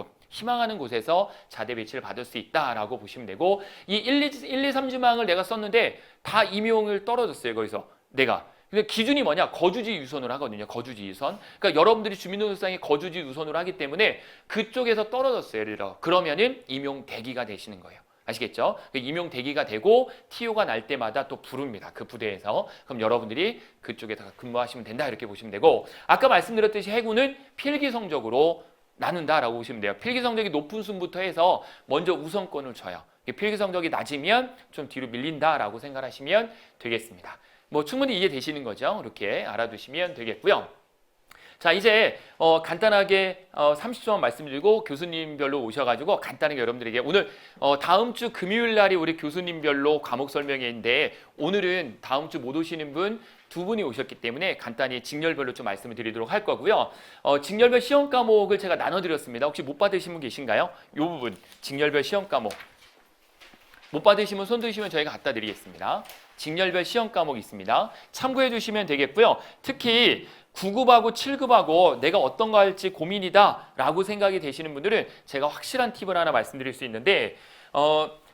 곳에서 자대 배치를 받을 수 있다라고 보시면 되고 이 1, 2, 3지망을 내가 썼는데 다 임용을 떨어졌어요. 거기서 내가. 근데 기준이 뭐냐? 거주지 유선으로 하거든요. 거주지 유선. 그러니까 여러분들이 주민등록상에 거주지 유선으로 하기 때문에 그쪽에서 떨어졌어요. 예를 들어. 그러면은 임용 대기가 되시는 거예요. 아시겠죠? 임용 대기가 되고 TO가 날 때마다 또 부릅니다. 그 부대에서. 그럼 여러분들이 그쪽에다가 근무하시면 된다 이렇게 보시면 되고 아까 말씀드렸듯이 해군은 필기 성적으로 나눈다라고 보시면 돼요. 필기 성적이 높은 순부터 해서 먼저 우선권을 줘요. 필기 성적이 낮으면 좀 뒤로 밀린다라고 생각하시면 되겠습니다. 뭐 충분히 이해되시는 거죠? 이렇게 알아두시면 되겠고요. 자 이제 간단하게 30초만 말씀드리고 교수님별로 오셔가지고 간단하게 여러분들에게 오늘 다음 주 금요일 날이 우리 교수님별로 과목 설명회인데 오늘은 다음 주 못 오시는 분 2분이 오셨기 때문에 간단히 직렬별로 좀 말씀을 드리도록 할 거고요. 직렬별 시험 과목을 제가 나눠드렸습니다. 혹시 못 받으신 분 계신가요? 이 부분 직렬별 시험 과목 못 받으시면 손 드시면 저희가 갖다 드리겠습니다. 직렬별 시험 과목이 있습니다. 참고해 주시면 되겠고요. 특히 9급하고 7급하고 내가 어떤 거 할지 고민이다 라고 생각이 되시는 분들은 제가 확실한 팁을 하나 말씀드릴 수 있는데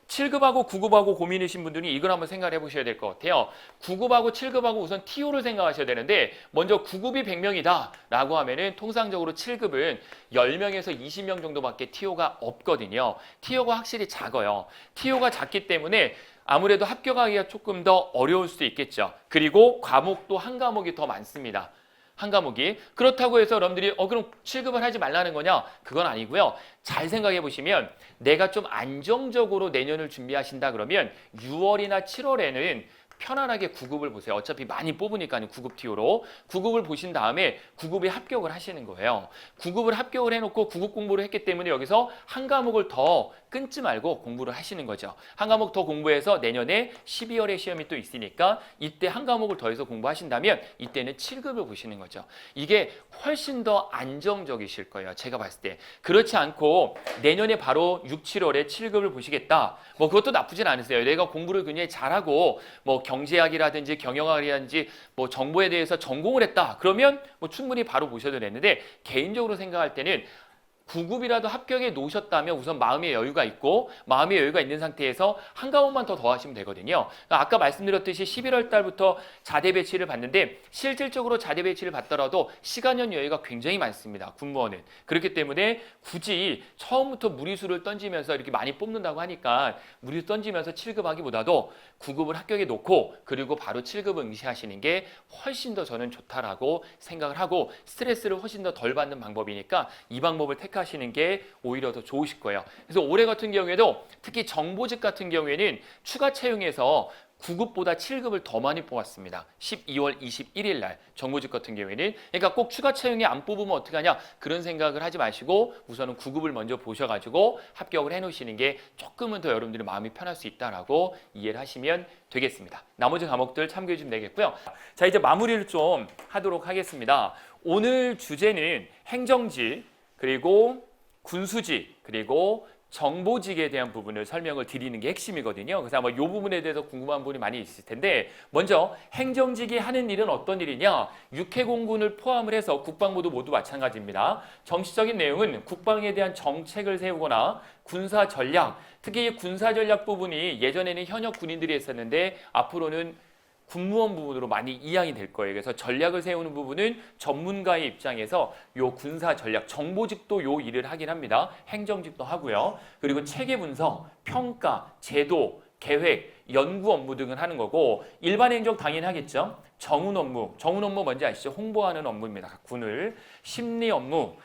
7급하고 9급하고 고민이신 분들이 이걸 한번 생각해 보셔야 될 것 같아요. 9급하고 7급하고 우선 TO를 생각하셔야 되는데 먼저 9급이 100명이다 라고 하면은 통상적으로 7급은 10명에서 20명 정도밖에 TO가 없거든요. TO가 확실히 작아요. TO가 작기 때문에 아무래도 합격하기가 조금 더 어려울 수도 있겠죠. 그리고 과목도 한 과목이 더 많습니다. 한 과목이. 그렇다고 해서 여러분들이 그럼 7급을 하지 말라는 거냐? 그건 아니고요. 잘 생각해 보시면 내가 좀 안정적으로 내년을 준비하신다 그러면 6월이나 7월에는 편안하게 9급을 보세요. 어차피 많이 뽑으니까요. 9급 TO로. 9급을 보신 다음에 9급에 합격을 하시는 거예요. 9급을 합격을 해놓고 9급 공부를 했기 때문에 여기서 한 과목을 더 끊지 말고 공부를 하시는 거죠. 한 과목 더 공부해서 내년에 12월에 시험이 또 있으니까 이때 한 과목을 더해서 공부하신다면 이때는 7급을 보시는 거죠. 이게 훨씬 더 안정적이실 거예요. 제가 봤을 때. 그렇지 않고 내년에 바로 6, 7월에 7급을 보시겠다. 뭐 그것도 나쁘진 않으세요. 내가 공부를 굉장히 잘하고 뭐 경제학이라든지 경영학이라든지 뭐 정보에 대해서 전공을 했다. 그러면 뭐 충분히 바로 보셔도 되는데 개인적으로 생각할 때는 9급이라도 합격해 놓으셨다면 우선 마음의 여유가 있고 마음의 여유가 있는 상태에서 한 과목만 더 더하시면 되거든요. 그러니까 아까 말씀드렸듯이 11월 달부터 자대 배치를 받는데 실질적으로 자대 배치를 받더라도 시간연 여유가 굉장히 많습니다. 군무원은. 그렇기 때문에 굳이 처음부터 무리수를 던지면서 이렇게 많이 뽑는다고 하니까 무리수 던지면서 7급 하기보다도 9급을 합격해 놓고 그리고 바로 7급을 응시하시는 게 훨씬 더 저는 좋다라고 생각을 하고 스트레스를 훨씬 더 덜 받는 방법이니까 이 방법을 택하시는 게 오히려 더 좋으실 거예요. 그래서 올해 같은 경우에도 특히 정보직 같은 경우에는 추가 채용에서 9급보다 7급을 더 많이 뽑았습니다. 12월 21일 날 정보직 같은 경우에는 그러니까 꼭 추가 채용이 안 뽑으면 어떻게 하냐 그런 생각을 하지 마시고 우선은 9급을 먼저 보셔가지고 합격을 해놓으시는 게 조금은 더 여러분들이 마음이 편할 수 있다라고 이해를 하시면 되겠습니다. 나머지 과목들 참고해 주시면 되겠고요. 자 이제 마무리를 좀 하도록 하겠습니다. 오늘 주제는 행정직 그리고 군수직 그리고 정보직에 대한 부분을 설명을 드리는 게 핵심이거든요. 그래서 아마 이 부분에 대해서 궁금한 분이 많이 있을 텐데 먼저 행정직이 하는 일은 어떤 일이냐? 육해공군을 포함을 해서 국방부도 모두 마찬가지입니다. 정치적인 내용은 국방에 대한 정책을 세우거나 군사 전략, 특히 군사 전략 부분이 예전에는 현역 군인들이 했었는데 앞으로는 군무원 부분으로 많이 이양이 될 거예요. 그래서 전략을 세우는 부분은 전문가의 입장에서 요 군사 전략, 정보직도 요 일을 하긴 합니다. 행정직도 하고요. 그리고 체계 분석, 평가, 제도, 계획, 연구 업무 등을 하는 거고 일반 행정 당연히 하겠죠. 정운 업무 뭔지 아시죠? 홍보하는 업무입니다. 각 군을. 심리 업무,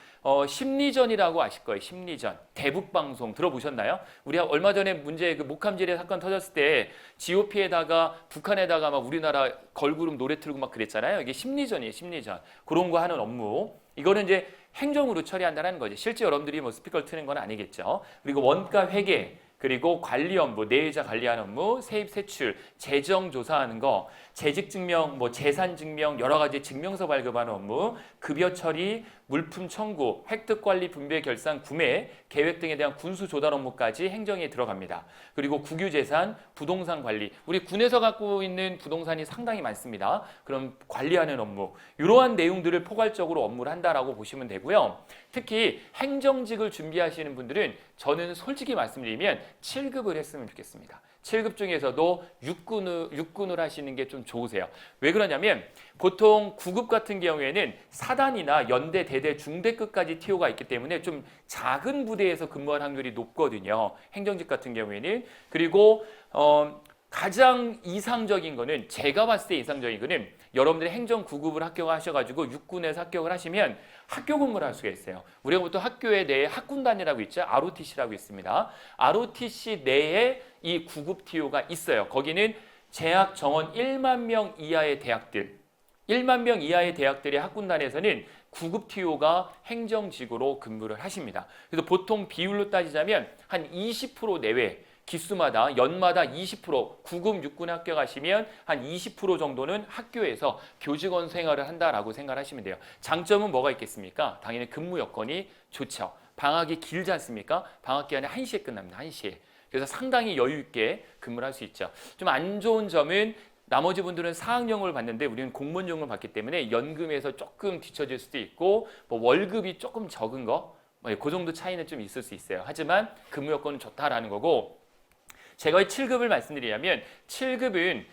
심리전이라고 아실 거예요. 심리전. 대북방송 들어보셨나요? 우리가 얼마 전에 문제 그 목함지뢰 사건 터졌을 때 GOP에다가 북한에다가 막 우리나라 걸그룹 노래 틀고 막 그랬잖아요. 이게 심리전이에요. 심리전. 그런 거 하는 업무. 이거는 이제 행정으로 처리한다는 거죠. 실제 여러분들이 뭐 스피커를 트는 건 아니겠죠. 그리고 원가 회계. 그리고 관리 업무, 내외자 관리하는 업무, 세입 세출, 재정 조사하는 거, 재직 증명, 뭐 재산 증명, 여러 가지 증명서 발급하는 업무, 급여 처리, 물품 청구, 획득 관리 분배 결산 구매, 계획 등에 대한 군수 조달 업무까지 행정에 들어갑니다. 그리고 국유재산, 부동산 관리, 우리 군에서 갖고 있는 부동산이 상당히 많습니다. 그럼 관리하는 업무, 이러한 내용들을 포괄적으로 업무를 한다라고 보시면 되고요. 특히 행정직을 준비하시는 분들은 저는 솔직히 말씀드리면 7급을 했으면 좋겠습니다. 7급 중에서도 육군을 하시는 게 좀 좋으세요. 왜 그러냐면 보통 9급 같은 경우에는 사단이나 연대, 대대, 중대급까지 TO가 있기 때문에 좀 작은 부대에서 근무할 확률이 높거든요. 행정직 같은 경우에는. 그리고 가장 이상적인 거는 제가 봤을 때 이상적인 거는 여러분들이 행정 9급을 합격하셔가지고 육군에서 합격을 하시면 학교 근무를 할 수가 있어요. 우리가 보통 학교에 내에 학군단이라고 있죠. ROTC라고 있습니다. ROTC 내에 이 9급 TO가 있어요. 거기는 재학 정원 1만 명 이하의 대학들, 1만 명 이하의 대학들의 학군단에서는 9급 TO가 행정직으로 근무를 하십니다. 그래서 보통 비율로 따지자면 한 20% 내외, 기수마다 연마다 20% 9급 육군에 합격하시면 한 20% 정도는 학교에서 교직원 생활을 한다라고 생각하시면 돼요. 장점은 뭐가 있겠습니까? 당연히 근무 여건이 좋죠. 방학이 길지 않습니까? 방학 기간에 1시에 끝납니다. 1시에. 그래서 상당히 여유 있게 근무를 할 수 있죠. 좀 안 좋은 점은 나머지 분들은 사학연금을 받는데 우리는 공무원연금을 받기 때문에 연금에서 조금 뒤처질 수도 있고 뭐 월급이 조금 적은 거, 그 정도 차이는 좀 있을 수 있어요. 하지만 근무 여건은 좋다라는 거고, 제가 7급을 말씀드리자면 7급은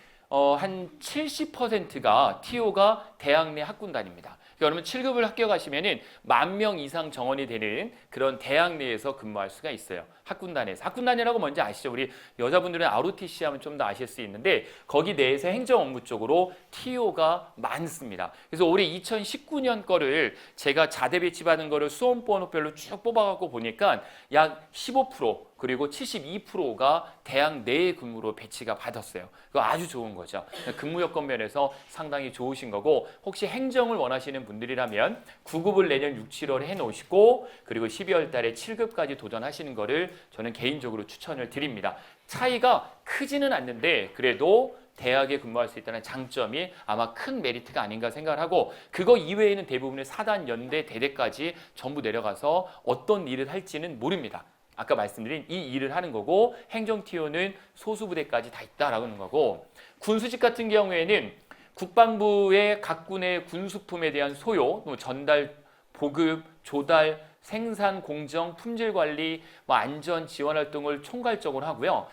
한 70%가 TO가 대학 내 학군단입니다. 그러면 7급을 합격하시면은 10,000명 이상 정원이 되는 그런 대학 내에서 근무할 수가 있어요. 학군단에서. 학군단이라고 뭔지 아시죠? 우리 여자분들은 ROTC 하면 좀 더 아실 수 있는데 거기 내에서 행정 업무 쪽으로 TO가 많습니다. 그래서 올해 2019년 거를 제가 자대 배치받은 거를 수험 번호별로 쭉 뽑아갖고 보니까 약 15% 그리고 72%가 대학 내에 근무로 배치가 받았어요. 그거 아주 좋은 거죠. 근무 여건 면에서 상당히 좋으신 거고, 혹시 행정을 원하시는 분들이라면 9급을 내년 6, 7월에 해놓으시고 그리고 12월 달에 7급까지 도전하시는 거를 저는 개인적으로 추천을 드립니다. 차이가 크지는 않는데 그래도 대학에 근무할 수 있다는 장점이 아마 큰 메리트가 아닌가 생각을 하고, 그거 이외에는 대부분의 사단, 연대, 대대까지 전부 내려가서 어떤 일을 할지는 모릅니다. 아까 말씀드린 이 일을 하는 거고, 행정TO는 소수부대까지 다 있다라고 하는 거고, 군수직 같은 경우에는 국방부의 각 군의 군수품에 대한 소요, 전달, 보급, 조달, 생산, 공정, 품질 관리, 안전 지원 활동을 총괄적으로 하고요.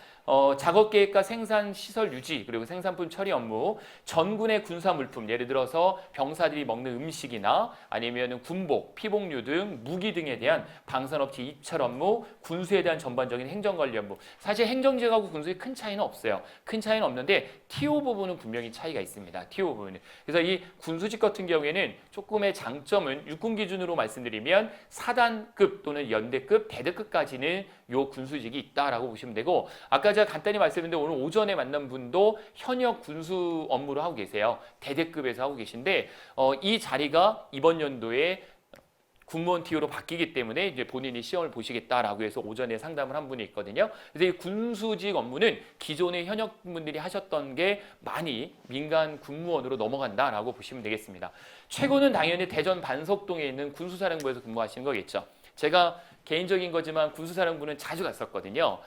작업 계획과 생산 시설 유지, 그리고 생산품 처리 업무, 전군의 군사 물품, 예를 들어서 병사들이 먹는 음식이나 아니면 군복, 피복류 등 무기 등에 대한 방산업체 입찰 업무, 군수에 대한 전반적인 행정관리 업무. 사실 행정직하고 군수에 큰 차이는 없어요. 큰 차이는 없는데 TO 부분은 분명히 차이가 있습니다. TO 부분은. 그래서 이 군수직 같은 경우에는 조금의 장점은 육군 기준으로 말씀드리면 사단급 또는 연대급, 대대급까지는 요 군수직이 있다라고 보시면 되고, 아까 제가 간단히 말씀드렸는데 오늘 오전에 만난 분도 현역 군수 업무를 하고 계세요. 대대급에서 하고 계신데 이 자리가 이번 연도에 군무원 TO로 바뀌기 때문에 이제 본인이 시험을 보시겠다라고 해서 오전에 상담을 한 분이 있거든요. 그래서 이 군수직 업무는 기존의 현역분들이 하셨던 게 많이 민간 군무원으로 넘어간다라고 보시면 되겠습니다. 최고는 당연히 대전 반석동에 있는 군수사령부에서 근무하시는 거겠죠. 제가 개인적인 거지만 군수사령부는 자주 갔었거든요.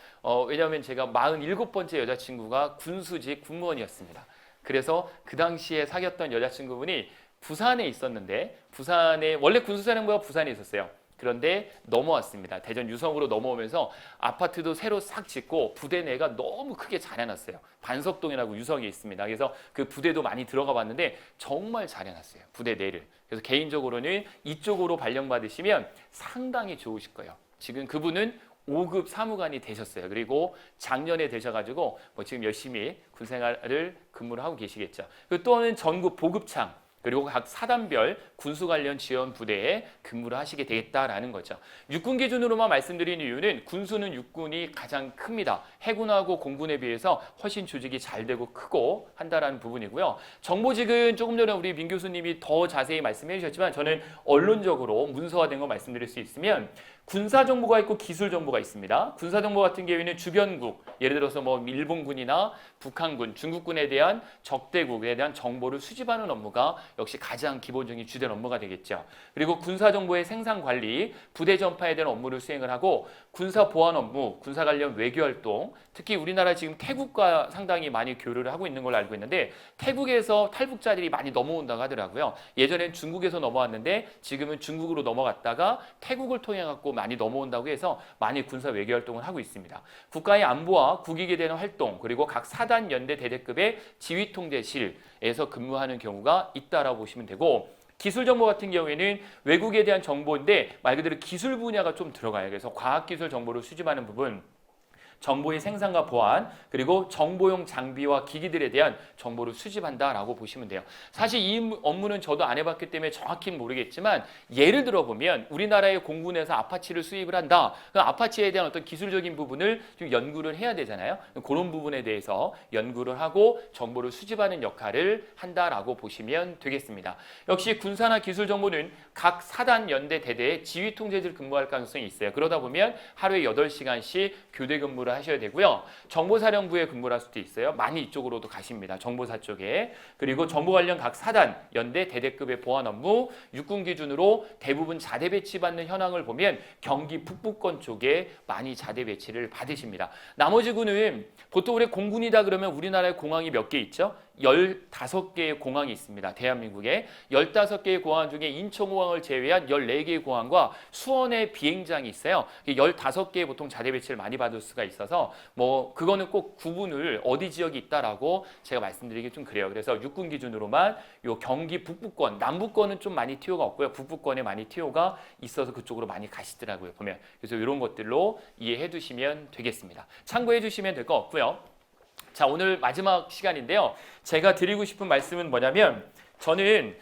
왜냐하면 제가 47번째 여자친구가 군수직 군무원이었습니다. 그래서 그 당시에 사귀었던 여자친구분이 부산에 있었는데, 부산에 원래 군수사령부가 부산에 있었어요. 그런데 넘어왔습니다. 대전 유성으로 넘어오면서 아파트도 새로 싹 짓고 부대 내가 너무 크게 잘 해놨어요. 반석동이라고 유성에 있습니다. 그래서 그 부대도 많이 들어가 봤는데 정말 잘 해놨어요. 부대 내를. 그래서 개인적으로는 이쪽으로 발령받으시면 상당히 좋으실 거예요. 지금 그분은 5급 사무관이 되셨어요. 그리고 작년에 되셔가지고 지금 열심히 군생활을 근무를 하고 계시겠죠. 또는 전국 보급창, 그리고 각 사단별 군수 관련 지원 부대에 근무를 하시게 되겠다라는 거죠. 육군 기준으로만 말씀드린 이유는 군수는 육군이 가장 큽니다. 해군하고 공군에 비해서 훨씬 조직이 잘 되고 크고 한다라는 부분이고요. 정보직은 조금 전에 우리 민 교수님이 더 자세히 말씀해 주셨지만 저는 언론적으로 문서화된 거 말씀드릴 수 있으면, 군사정보가 있고 기술정보가 있습니다. 군사정보 같은 경우에는 주변국, 예를 들어서 일본군이나 북한군, 중국군에 대한 적대국에 대한 정보를 수집하는 업무가 역시 가장 기본적인 주된 업무가 되겠죠. 그리고 군사정보의 생산관리, 부대 전파에 대한 업무를 수행을 하고, 군사보안 업무, 군사 관련 외교활동, 특히 우리나라 지금 태국과 상당히 많이 교류를 하고 있는 걸로 알고 있는데 태국에서 탈북자들이 많이 넘어온다고 하더라고요. 예전엔 중국에서 넘어왔는데 지금은 중국으로 넘어갔다가 태국을 통해 갖고 많이 넘어온다고 해서 많이 군사 외교 활동을 하고 있습니다. 국가의 안보와 국익에 대한 활동, 그리고 각 사단, 연대, 대대급의 지휘통제실에서 근무하는 경우가 있다라고 보시면 되고, 기술정보 같은 경우에는 외국에 대한 정보인데 말 그대로 기술 분야가 좀 들어가요. 그래서 과학기술 정보를 수집하는 부분, 정보의 생산과 보안, 그리고 정보용 장비와 기기들에 대한 정보를 수집한다라고 보시면 돼요. 사실 이 업무는 저도 안 해봤기 때문에 정확히는 모르겠지만, 예를 들어보면 우리나라의 공군에서 아파치를 수입을 한다. 그 아파치에 대한 어떤 기술적인 부분을 좀 연구를 해야 되잖아요. 그런 부분에 대해서 연구를 하고 정보를 수집하는 역할을 한다라고 보시면 되겠습니다. 역시 군사나 기술정보는 각 사단, 연대, 대대의 지휘통제실 근무할 가능성이 있어요. 그러다 보면 하루에 8시간씩 교대 근무를 근무를 하셔야 되고요. 정보사령부에 근무를 할 수도 있어요. 많이 이쪽으로도 가십니다. 정보사 쪽에. 그리고 정보 관련 각 사단, 연대, 대대급의 보안 업무, 육군 기준으로 대부분 자대 배치받는 현황을 보면 경기 북부권 쪽에 많이 자대 배치를 받으십니다. 나머지 군은 보통 우리 공군이다 그러면 우리나라에 공항이 몇 개 있죠? 15개의 공항이 있습니다. 대한민국에 15개의 공항 중에 인천공항을 제외한 14개의 공항과 수원의 비행장이 있어요. 15개의 보통 자대 배치를 많이 받을 수가 있어서 뭐 그거는 꼭 구분을 어디 지역이 있다라고 제가 말씀드리기 좀 그래요. 그래서 육군 기준으로만 요 경기 북부권, 남부권은 좀 많이 TO가 없고요. 북부권에 많이 TO가 있어서 그쪽으로 많이 가시더라고요. 보면. 그래서 이런 것들로 이해해 두시면 되겠습니다. 참고해 주시면 될 거 없고요. 자, 오늘 마지막 시간인데요. 제가 드리고 싶은 말씀은 뭐냐면 저는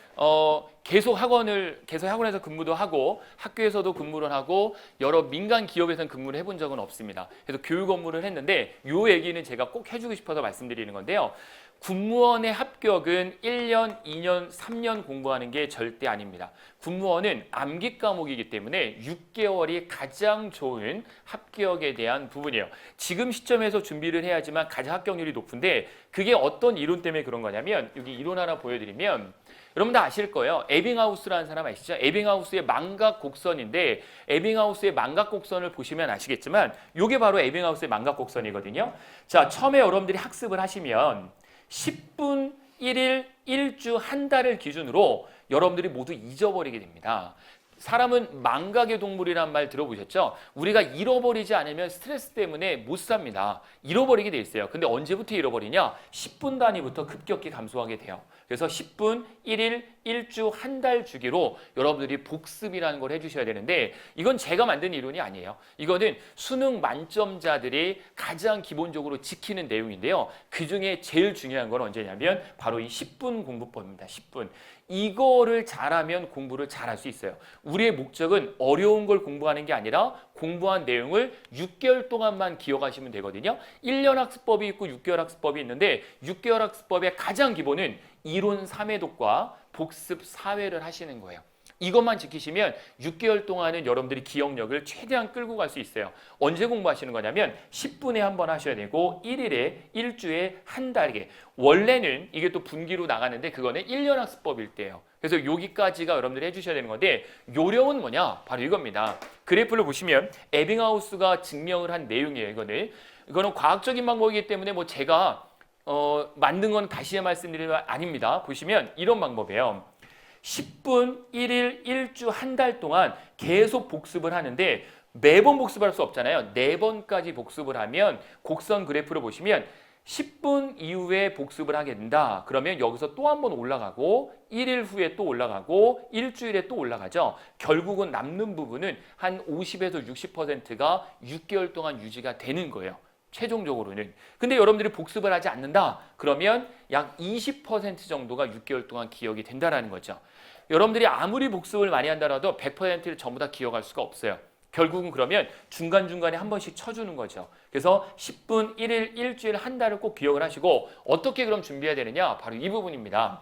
계속 학원에서 근무도 하고 학교에서도 근무를 하고 여러 민간 기업에서 근무를 해본 적은 없습니다. 그래서 교육 업무를 했는데 이 얘기는 제가 꼭 해주고 싶어서 말씀드리는 건데요. 군무원의 합격은 1년, 2년, 3년 공부하는 게 절대 아닙니다. 군무원은 암기 과목이기 때문에 6개월이 가장 좋은 합격에 대한 부분이에요. 지금 시점에서 준비를 해야지만 가장 합격률이 높은데 그게 어떤 이론 때문에 그런 거냐면 여기 이론 하나 보여드리면 여러분 다 아실 거예요. 에빙하우스라는 사람 아시죠? 에빙하우스의 망각 곡선인데 에빙하우스의 망각 곡선을 보시면 아시겠지만 이게 바로 에빙하우스의 망각 곡선이거든요. 자, 처음에 여러분들이 학습을 하시면 10분, 1일, 1주, 한 달을 기준으로 여러분들이 모두 잊어버리게 됩니다. 사람은 망각의 동물이란 말 들어보셨죠? 우리가 잃어버리지 않으면 스트레스 때문에 못 삽니다. 잃어버리게 돼 있어요. 근데 언제부터 잃어버리냐? 10분 단위부터 급격히 감소하게 돼요. 그래서 10분, 1일, 1주, 한 달 주기로 여러분들이 복습이라는 걸 해주셔야 되는데 이건 제가 만든 이론이 아니에요. 이거는 수능 만점자들이 가장 기본적으로 지키는 내용인데요. 그중에 제일 중요한 건 언제냐면 바로 이 10분 공부법입니다. 10분. 이거를 잘하면 공부를 잘할 수 있어요. 우리의 목적은 어려운 걸 공부하는 게 아니라 공부한 내용을 6개월 동안만 기억하시면 되거든요. 1년 학습법이 있고 6개월 학습법이 있는데 6개월 학습법의 가장 기본은 이론 3회독과 복습 4회를 하시는 거예요. 이것만 지키시면 6개월 동안은 여러분들이 기억력을 최대한 끌고 갈 수 있어요. 언제 공부하시는 거냐면 10분에 한 번 하셔야 되고 1일에 1주에 한 달에 원래는 이게 또 분기로 나가는데 그거는 1년 학습법일 때예요. 그래서 여기까지가 여러분들이 해주셔야 되는 건데 요령은 뭐냐? 바로 이겁니다. 그래프를 보시면 에빙하우스가 증명을 한 내용이에요. 이거는 과학적인 방법이기 때문에 뭐 제가 만든 건 다시 말씀드리는 건 아닙니다. 보시면 이런 방법이에요. 10분, 1일, 1주, 한 달 동안 계속 복습을 하는데 매번 복습할 수 없잖아요. 4번까지 복습을 하면 곡선 그래프를 보시면 10분 이후에 복습을 하게 된다. 그러면 여기서 또 한 번 올라가고 1일 후에 또 올라가고 일주일에 또 올라가죠. 결국은 남는 부분은 한 50에서 60%가 6개월 동안 유지가 되는 거예요. 최종적으로는. 근데 여러분들이 복습을 하지 않는다. 그러면 약 20% 정도가 6개월 동안 기억이 된다는 거죠. 여러분들이 아무리 복습을 많이 한다라도 100%를 전부 다 기억할 수가 없어요. 결국은 그러면 중간중간에 한 번씩 쳐주는 거죠. 그래서 10분, 1일, 일주일, 한 달을 꼭 기억을 하시고 어떻게 그럼 준비해야 되느냐? 바로 이 부분입니다.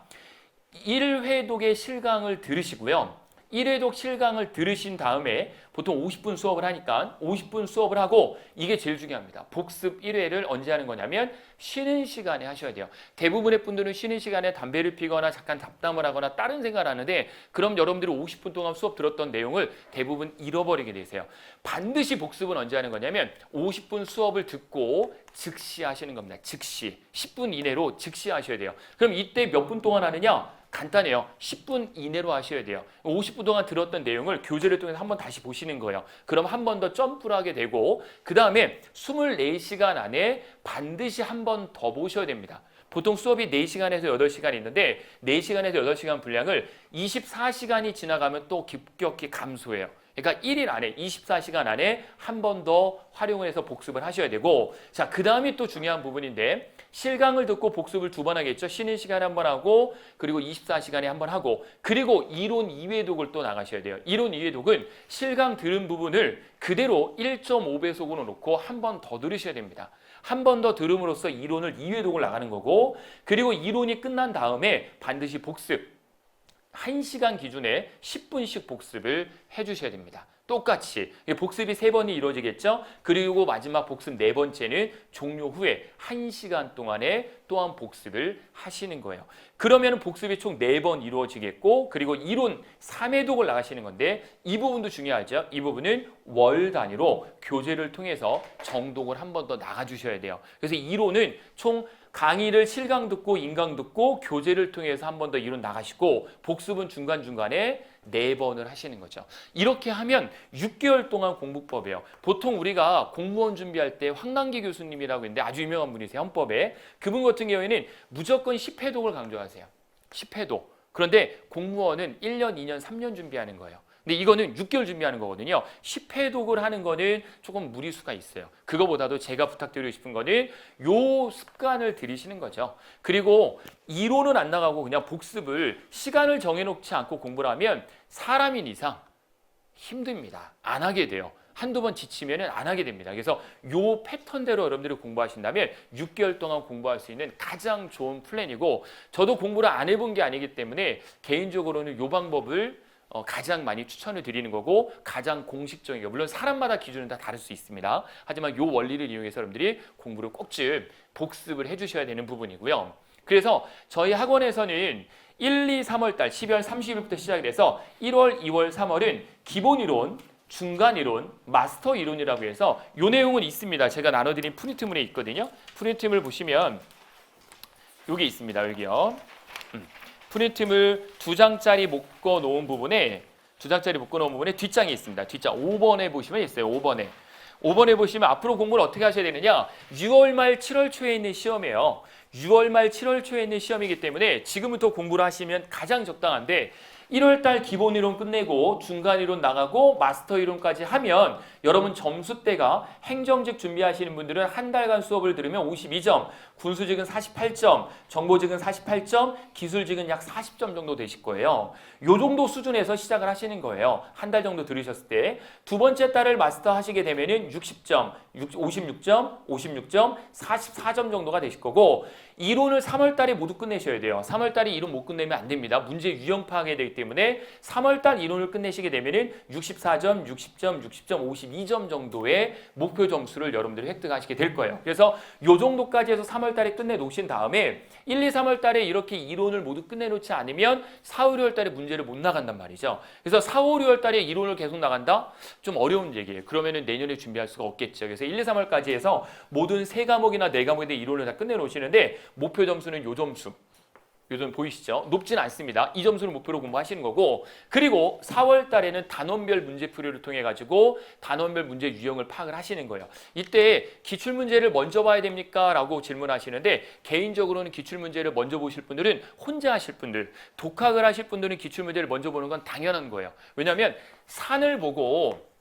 1회독의 실강을 들으시고요. 1회독 실강을 들으신 다음에 보통 50분 수업을 하니까 50분 수업을 하고 이게 제일 중요합니다. 복습 1회를 언제 하는 거냐면 쉬는 시간에 하셔야 돼요. 대부분의 분들은 쉬는 시간에 담배를 피거나 잠깐 잡담을 하거나 다른 생각을 하는데 그럼 여러분들이 50분 동안 수업 들었던 내용을 대부분 잃어버리게 되세요. 반드시 복습은 언제 하는 거냐면 50분 수업을 듣고 즉시 하시는 겁니다. 즉시. 10분 이내로 즉시 하셔야 돼요. 그럼 이때 몇 분 동안 하느냐? 간단해요. 10분 이내로 하셔야 돼요. 50분 동안 들었던 내용을 교재를 통해서 한번 다시 보시는 거예요. 그럼 한 번 더 점프를 하게 되고 그 다음에 24시간 안에 반드시 한 번 더 보셔야 됩니다. 보통 수업이 4시간에서 8시간 있는데 4시간에서 8시간 분량을 24시간이 지나가면 또 급격히 감소해요. 그러니까 1일 안에 24시간 안에 한 번 더 활용을 해서 복습을 하셔야 되고 자, 그 다음이 또 중요한 부분인데 실강을 듣고 복습을 2번 하겠죠. 쉬는 시간에 한 번 하고 그리고 24시간에 한 번 하고 그리고 이론 2회독을 또 나가셔야 돼요. 이론 2회독은 실강 들은 부분을 그대로 1.5배속으로 놓고 한 번 더 들으셔야 됩니다. 한 번 더 들음으로써 이론을 2회독을 나가는 거고 그리고 이론이 끝난 다음에 반드시 복습 1시간 기준에 10분씩 복습을 해주셔야 됩니다. 똑같이 복습이 3번이 이루어지겠죠. 그리고 마지막 복습 4번째는 종료 후에 1시간 동안에 또한 복습을 하시는 거예요. 그러면 복습이 총 4번 이루어지겠고, 그리고 이론 3회독을 나가시는 건데 이 부분도 중요하죠. 이 부분은 월 단위로 교재를 통해서 정독을 한 번 더 나가주셔야 돼요. 그래서 이론은 총 강의를 실강 듣고 인강 듣고 교재를 통해서 한 번 더 이론 나가시고, 복습은 중간중간에 4번을 하시는 거죠. 이렇게 하면 6개월 동안 공부법이에요. 보통 우리가 공무원 준비할 때 황남기 교수님이라고 있는데 아주 유명한 분이세요. 헌법에. 그분 같은 경우에는 무조건 10회독을 강조하세요. 10회독. 그런데 공무원은 1년, 2년, 3년 준비하는 거예요. 근데 이거는 6개월 준비하는 거거든요. 10회독을 하는 거는 조금 무리수가 있어요. 그거보다도 제가 부탁드리고 싶은 거는 요 습관을 들이시는 거죠. 그리고 이론은 안 나가고 그냥 복습을 시간을 정해놓지 않고 공부를 하면 사람인 이상 힘듭니다. 안 하게 돼요. 한두 번 지치면 안 하게 됩니다. 그래서 요 패턴대로 여러분들이 공부하신다면 6개월 동안 공부할 수 있는 가장 좋은 플랜이고, 저도 공부를 안 해본 게 아니기 때문에 개인적으로는 요 방법을 가장 많이 추천을 드리는 거고, 가장 공식적인 거. 물론 사람마다 기준은 다 다를 수 있습니다. 하지만 요 원리를 이용해서 여러분들이 공부를 꼭 좀 복습을 해주셔야 되는 부분이고요. 그래서 저희 학원에서는 1, 2, 3월 달 12월 30일부터 시작이 돼서 1월, 2월, 3월은 기본 이론, 중간 이론, 마스터 이론이라고 해서 요 내용은 있습니다. 제가 나눠드린 프린트물에 있거든요. 프린트물 보시면 여기 있습니다. 여기요. 프린트물 2장짜리 묶어 놓은 부분에 뒷장이 있습니다. 뒷장 5번에 보시면 있어요. 5번에 보시면 앞으로 공부를 어떻게 하셔야 되느냐. 6월 말 7월 초에 있는 시험이에요. 6월 말 7월 초에 있는 시험이기 때문에 지금부터 공부를 하시면 가장 적당한데, 1월 달 기본 이론 끝내고 중간 이론 나가고 마스터 이론까지 하면 여러분 점수대가 행정직 준비하시는 분들은 한 달간 수업을 들으면 52점, 군수직은 48점, 정보직은 48점, 기술직은 약 40점 정도 되실 거예요. 요 정도 수준에서 시작을 하시는 거예요. 한 달 정도 들으셨을 때. 두 번째 달을 마스터 하시게 되면은 60점, 56점, 56점, 44점 정도가 되실 거고, 이론을 3월 달에 모두 끝내셔야 돼요. 3월 달에 이론 못 끝내면 안 됩니다. 문제 유형 파악해야 되기 때문에 3월 달 이론을 끝내시게 되면은 64점, 60점, 60점, 52점 정도의 목표 점수를 여러분들이 획득하시게 될 거예요. 그래서 요 정도까지 해서 3월 달에 끝내 놓으신 다음에 1, 2, 3월 달에 이렇게 이론을 모두 끝내 놓지 않으면 4, 5, 6월 달에 문제를 못 나간단 말이죠. 그래서 4, 5, 6월 달에 이론을 계속 나간다? 좀 어려운 얘기예요. 그러면은 내년에 준비할 수가 없겠죠. 그래서 1, 2, 3월까지 해서 모든 3과목이나 4과목에 대한 이론을 다 끝내 놓으시는데 목표 점수는 요 점수. 요즘 보이시죠? 높진 않습니다. 이 점수를 목표로 공부하시는 거고, 그리고 4월 달에는 단원별 문제풀이를 통해 가지고 단원별 문제 유형을 파악을 하시는 거예요. 이때 기출문제를 먼저 봐야 됩니까? 라고 질문하시는데, 개인적으로는 기출문제를 먼저 보실 분들은 혼자 하실 분들, 독학을 하실 분들은 기출문제를 먼저 보는 건 당연한 거예요. 왜냐하면 산을 보고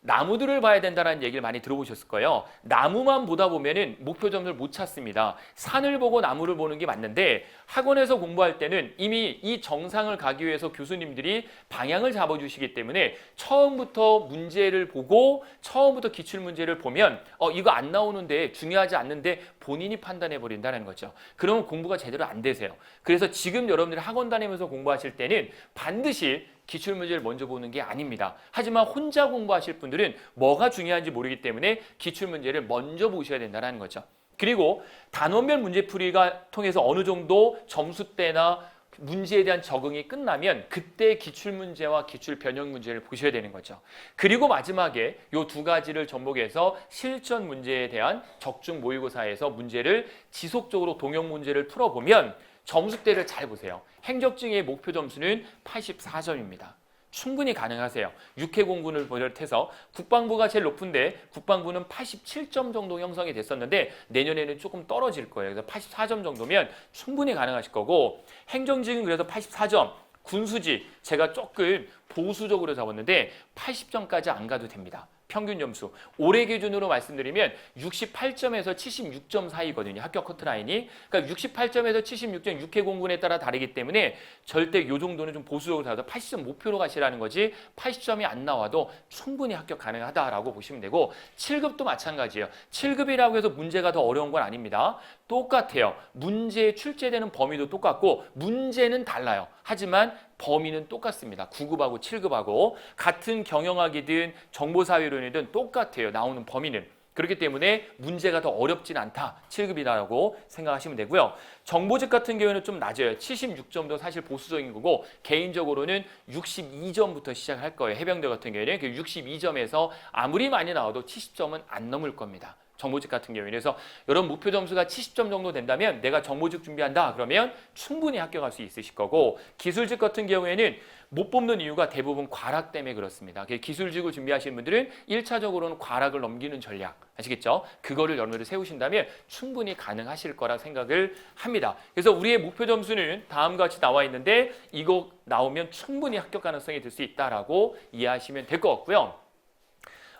나무들을 봐야 된다는 얘기를 많이 들어보셨을 거예요. 나무만 보다 보면은 목표 점수를 못 찾습니다. 산을 보고 나무를 보는 게 맞는데, 학원에서 공부할 때는 이미 이 정상을 가기 위해서 교수님들이 방향을 잡아주시기 때문에 처음부터 문제를 보고 처음부터 기출문제를 보면 이거 안 나오는데 중요하지 않는데 본인이 판단해 버린다는 거죠. 그러면 공부가 제대로 안 되세요. 그래서 지금 여러분들이 학원 다니면서 공부하실 때는 반드시 기출문제를 먼저 보는 게 아닙니다. 하지만 혼자 공부하실 분들은 뭐가 중요한지 모르기 때문에 기출문제를 먼저 보셔야 된다는 거죠. 그리고 단원별 문제풀이가 통해서 어느 정도 점수대나 문제에 대한 적응이 끝나면 그때 기출문제와 기출 변형 문제를 보셔야 되는 거죠. 그리고 마지막에 이 두 가지를 접목해서 실전 문제에 대한 적중 모의고사에서 문제를 지속적으로 동형 문제를 풀어보면 점수대를 잘 보세요. 행정직의 목표 점수는 84점입니다. 충분히 가능하세요. 육해 공군을 비롯해서 국방부가 제일 높은데 국방부는 87점 정도 형성이 됐었는데 내년에는 조금 떨어질 거예요. 그래서 84점 정도면 충분히 가능하실 거고, 행정직은 그래서 84점, 군수직 제가 조금 보수적으로 잡았는데 80점까지 안 가도 됩니다. 평균 점수. 올해 기준으로 말씀드리면 68점에서 76점 사이거든요. 합격 커트라인이. 그러니까 68점에서 76점 6회 공군에 따라 다르기 때문에 절대 요 정도는 좀 보수적으로 잡아서 80점 목표로 가시라는 거지, 80점이 안 나와도 충분히 합격 가능하다라고 보시면 되고, 7급도 마찬가지예요. 7급이라고 해서 문제가 더 어려운 건 아닙니다. 똑같아요. 문제에 출제되는 범위도 똑같고 문제는 달라요. 하지만 범위는 똑같습니다. 9급하고 7급하고 같은 경영학이든 정보사회론이든 똑같아요. 나오는 범위는. 그렇기 때문에 문제가 더 어렵진 않다. 7급이라고 생각하시면 되고요. 정보직 같은 경우에는 좀 낮아요. 76점도 사실 보수적인 거고 개인적으로는 62점부터 시작할 거예요. 해병대 같은 경우에는 62점에서 아무리 많이 나와도 70점은 안 넘을 겁니다. 정보직 같은 경우에. 그래서 여러분 목표 점수가 70점 정도 된다면 내가 정보직 준비한다 그러면 충분히 합격할 수 있으실 거고, 기술직 같은 경우에는 못 뽑는 이유가 대부분 과락 때문에 그렇습니다. 기술직을 준비하시는 분들은 1차적으로는 과락을 넘기는 전략 아시겠죠? 그거를 여러분들이 세우신다면 충분히 가능하실 거라 생각을 합니다. 그래서 우리의 목표 점수는 다음과 같이 나와 있는데 이거 나오면 충분히 합격 가능성이 될 수 있다라고 이해하시면 될 것 같고요.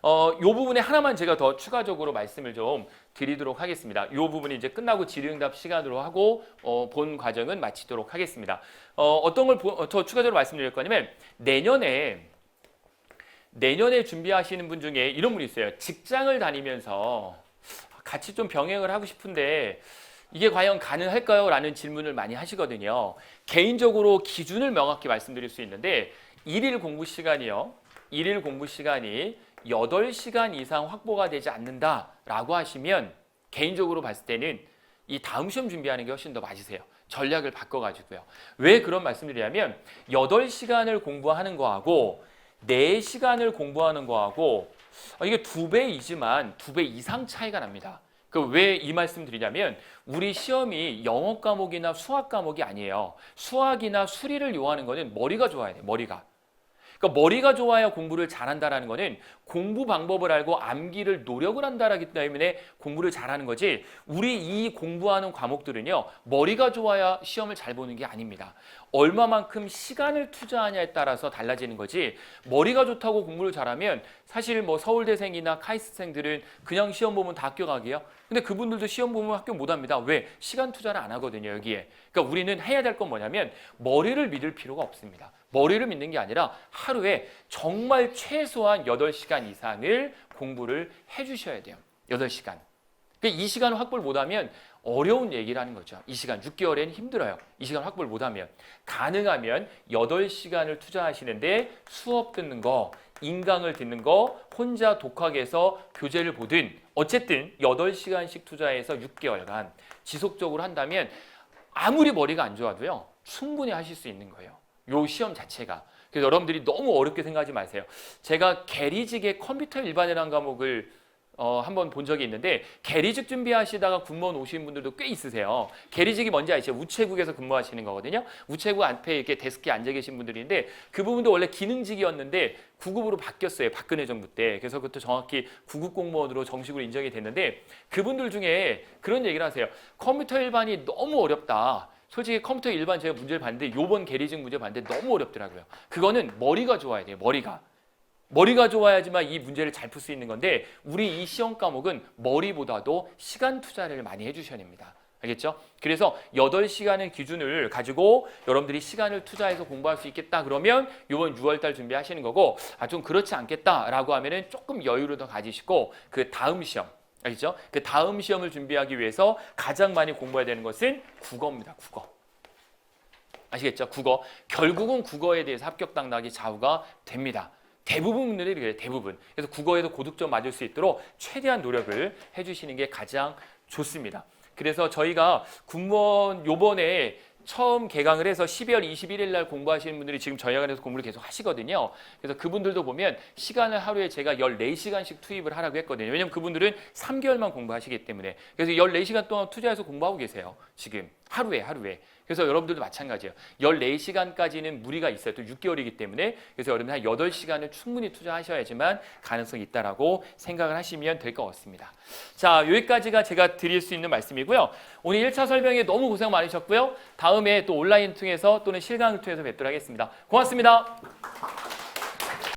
요 부분에 하나만 제가 더 추가적으로 말씀을 좀 드리도록 하겠습니다. 요 부분이 이제 끝나고 질의응답 시간으로 하고 본 과정은 마치도록 하겠습니다. 어떤 걸 더 추가적으로 말씀드릴 거냐면 내년에 준비하시는 분 중에 이런 분이 있어요. 직장을 다니면서 같이 좀 병행을 하고 싶은데 이게 과연 가능할까요? 라는 질문을 많이 하시거든요. 개인적으로 기준을 명확히 말씀드릴 수 있는데 일일 공부 시간이 8시간 이상 확보가 되지 않는다라고 하시면 개인적으로 봤을 때는 이 다음 시험 준비하는 게 훨씬 더 맞으세요. 전략을 바꿔가지고요. 왜 그런 말씀드리냐면 8시간을 공부하는 거하고 4시간을 공부하는 거하고 이게 2배이지만 2배 이상 차이가 납니다. 왜 이 말씀 드리냐면 우리 시험이 영어 과목이나 수학 과목이 아니에요. 수학이나 수리를 요하는 거는 머리가 좋아야 돼요. 그러니까 머리가 좋아야 공부를 잘한다라는 거는 공부 방법을 알고 암기를 노력을 한다라기 때문에 공부를 잘하는 거지, 우리 이 공부하는 과목들은요 머리가 좋아야 시험을 잘 보는 게 아닙니다. 얼마만큼 시간을 투자하냐에 따라서 달라지는 거지, 머리가 좋다고 공부를 잘하면 사실 뭐 서울대생이나 카이스트생들은 그냥 시험 보면 다 합격하게요. 근데 그분들도 시험 보면 합격 못합니다. 왜? 시간 투자를 안 하거든요 여기에. 그러니까 우리는 해야 될 건 뭐냐면 머리를 믿을 필요가 없습니다. 머리를 믿는 게 아니라 하루에 정말 최소한 8시간 이상을 공부를 해주셔야 돼요. 8시간. 이 시간을 확보를 못하면 어려운 얘기라는 거죠. 이 시간 6개월에는 힘들어요. 이 시간 확보를 못하면. 가능하면 8시간을 투자하시는데 수업 듣는 거, 인강을 듣는 거, 혼자 독학해서 교재를 보든 어쨌든 8시간씩 투자해서 6개월간 지속적으로 한다면 아무리 머리가 안 좋아도요 충분히 하실 수 있는 거예요. 요 시험 자체가. 그래서 여러분들이 너무 어렵게 생각하지 마세요. 제가 계리직의 컴퓨터 일반이라는 과목을 한번 본 적이 있는데 계리직 준비하시다가 군무원 오시는 분들도 꽤 있으세요. 계리직이 뭔지 아시죠? 우체국에서 근무하시는 거거든요. 우체국 앞에 이렇게 데스크에 앉아 계신 분들인데 그 부분도 원래 기능직이었는데 9급으로 바뀌었어요. 박근혜 정부 때. 그래서 그것도 정확히 9급 공무원으로 정식으로 인정이 됐는데 그분들 중에 그런 얘기를 하세요. 컴퓨터 일반이 너무 어렵다. 솔직히 컴퓨터 일반 제가 문제를 봤는데 요번 계리직 문제 봤는데 너무 어렵더라고요. 그거는 머리가 좋아야 돼요. 머리가 좋아야지만 이 문제를 잘 풀 수 있는 건데 우리 이 시험 과목은 머리보다도 시간 투자를 많이 해주셔야 됩니다. 알겠죠? 그래서 8시간의 기준을 가지고 여러분들이 시간을 투자해서 공부할 수 있겠다 그러면 이번 6월달 준비하시는 거고, 좀 그렇지 않겠다라고 하면은 조금 여유를 더 가지시고 그 다음 시험, 알겠죠? 그 다음 시험을 준비하기 위해서 가장 많이 공부해야 되는 것은 국어입니다. 국어. 아시겠죠? 국어. 결국은 국어에 대해서 합격 당락이 좌우가 됩니다. 대부분 분들이 그래요. 대부분. 그래서 국어에도 고득점 맞을 수 있도록 최대한 노력을 해주시는 게 가장 좋습니다. 그래서 저희가 군무원 요번에 처음 개강을 해서 12월 21일 날 공부하시는 분들이 지금 저희 학원에서 공부를 계속 하시거든요. 그래서 그분들도 보면 시간을 하루에 제가 14시간씩 투입을 하라고 했거든요. 왜냐면 그분들은 3개월만 공부하시기 때문에. 그래서 14시간 동안 투자해서 공부하고 계세요. 지금 하루에. 그래서 여러분들도 마찬가지예요. 14시간까지는 무리가 있어요. 또 6개월이기 때문에. 그래서 여러분 한 8시간을 충분히 투자하셔야지만 가능성이 있다라고 생각을 하시면 될 것 같습니다. 자, 여기까지가 제가 드릴 수 있는 말씀이고요. 오늘 1차 설명에 너무 고생 많으셨고요. 다음에 또 온라인 통해서 또는 실강을 통해서 뵙도록 하겠습니다. 고맙습니다.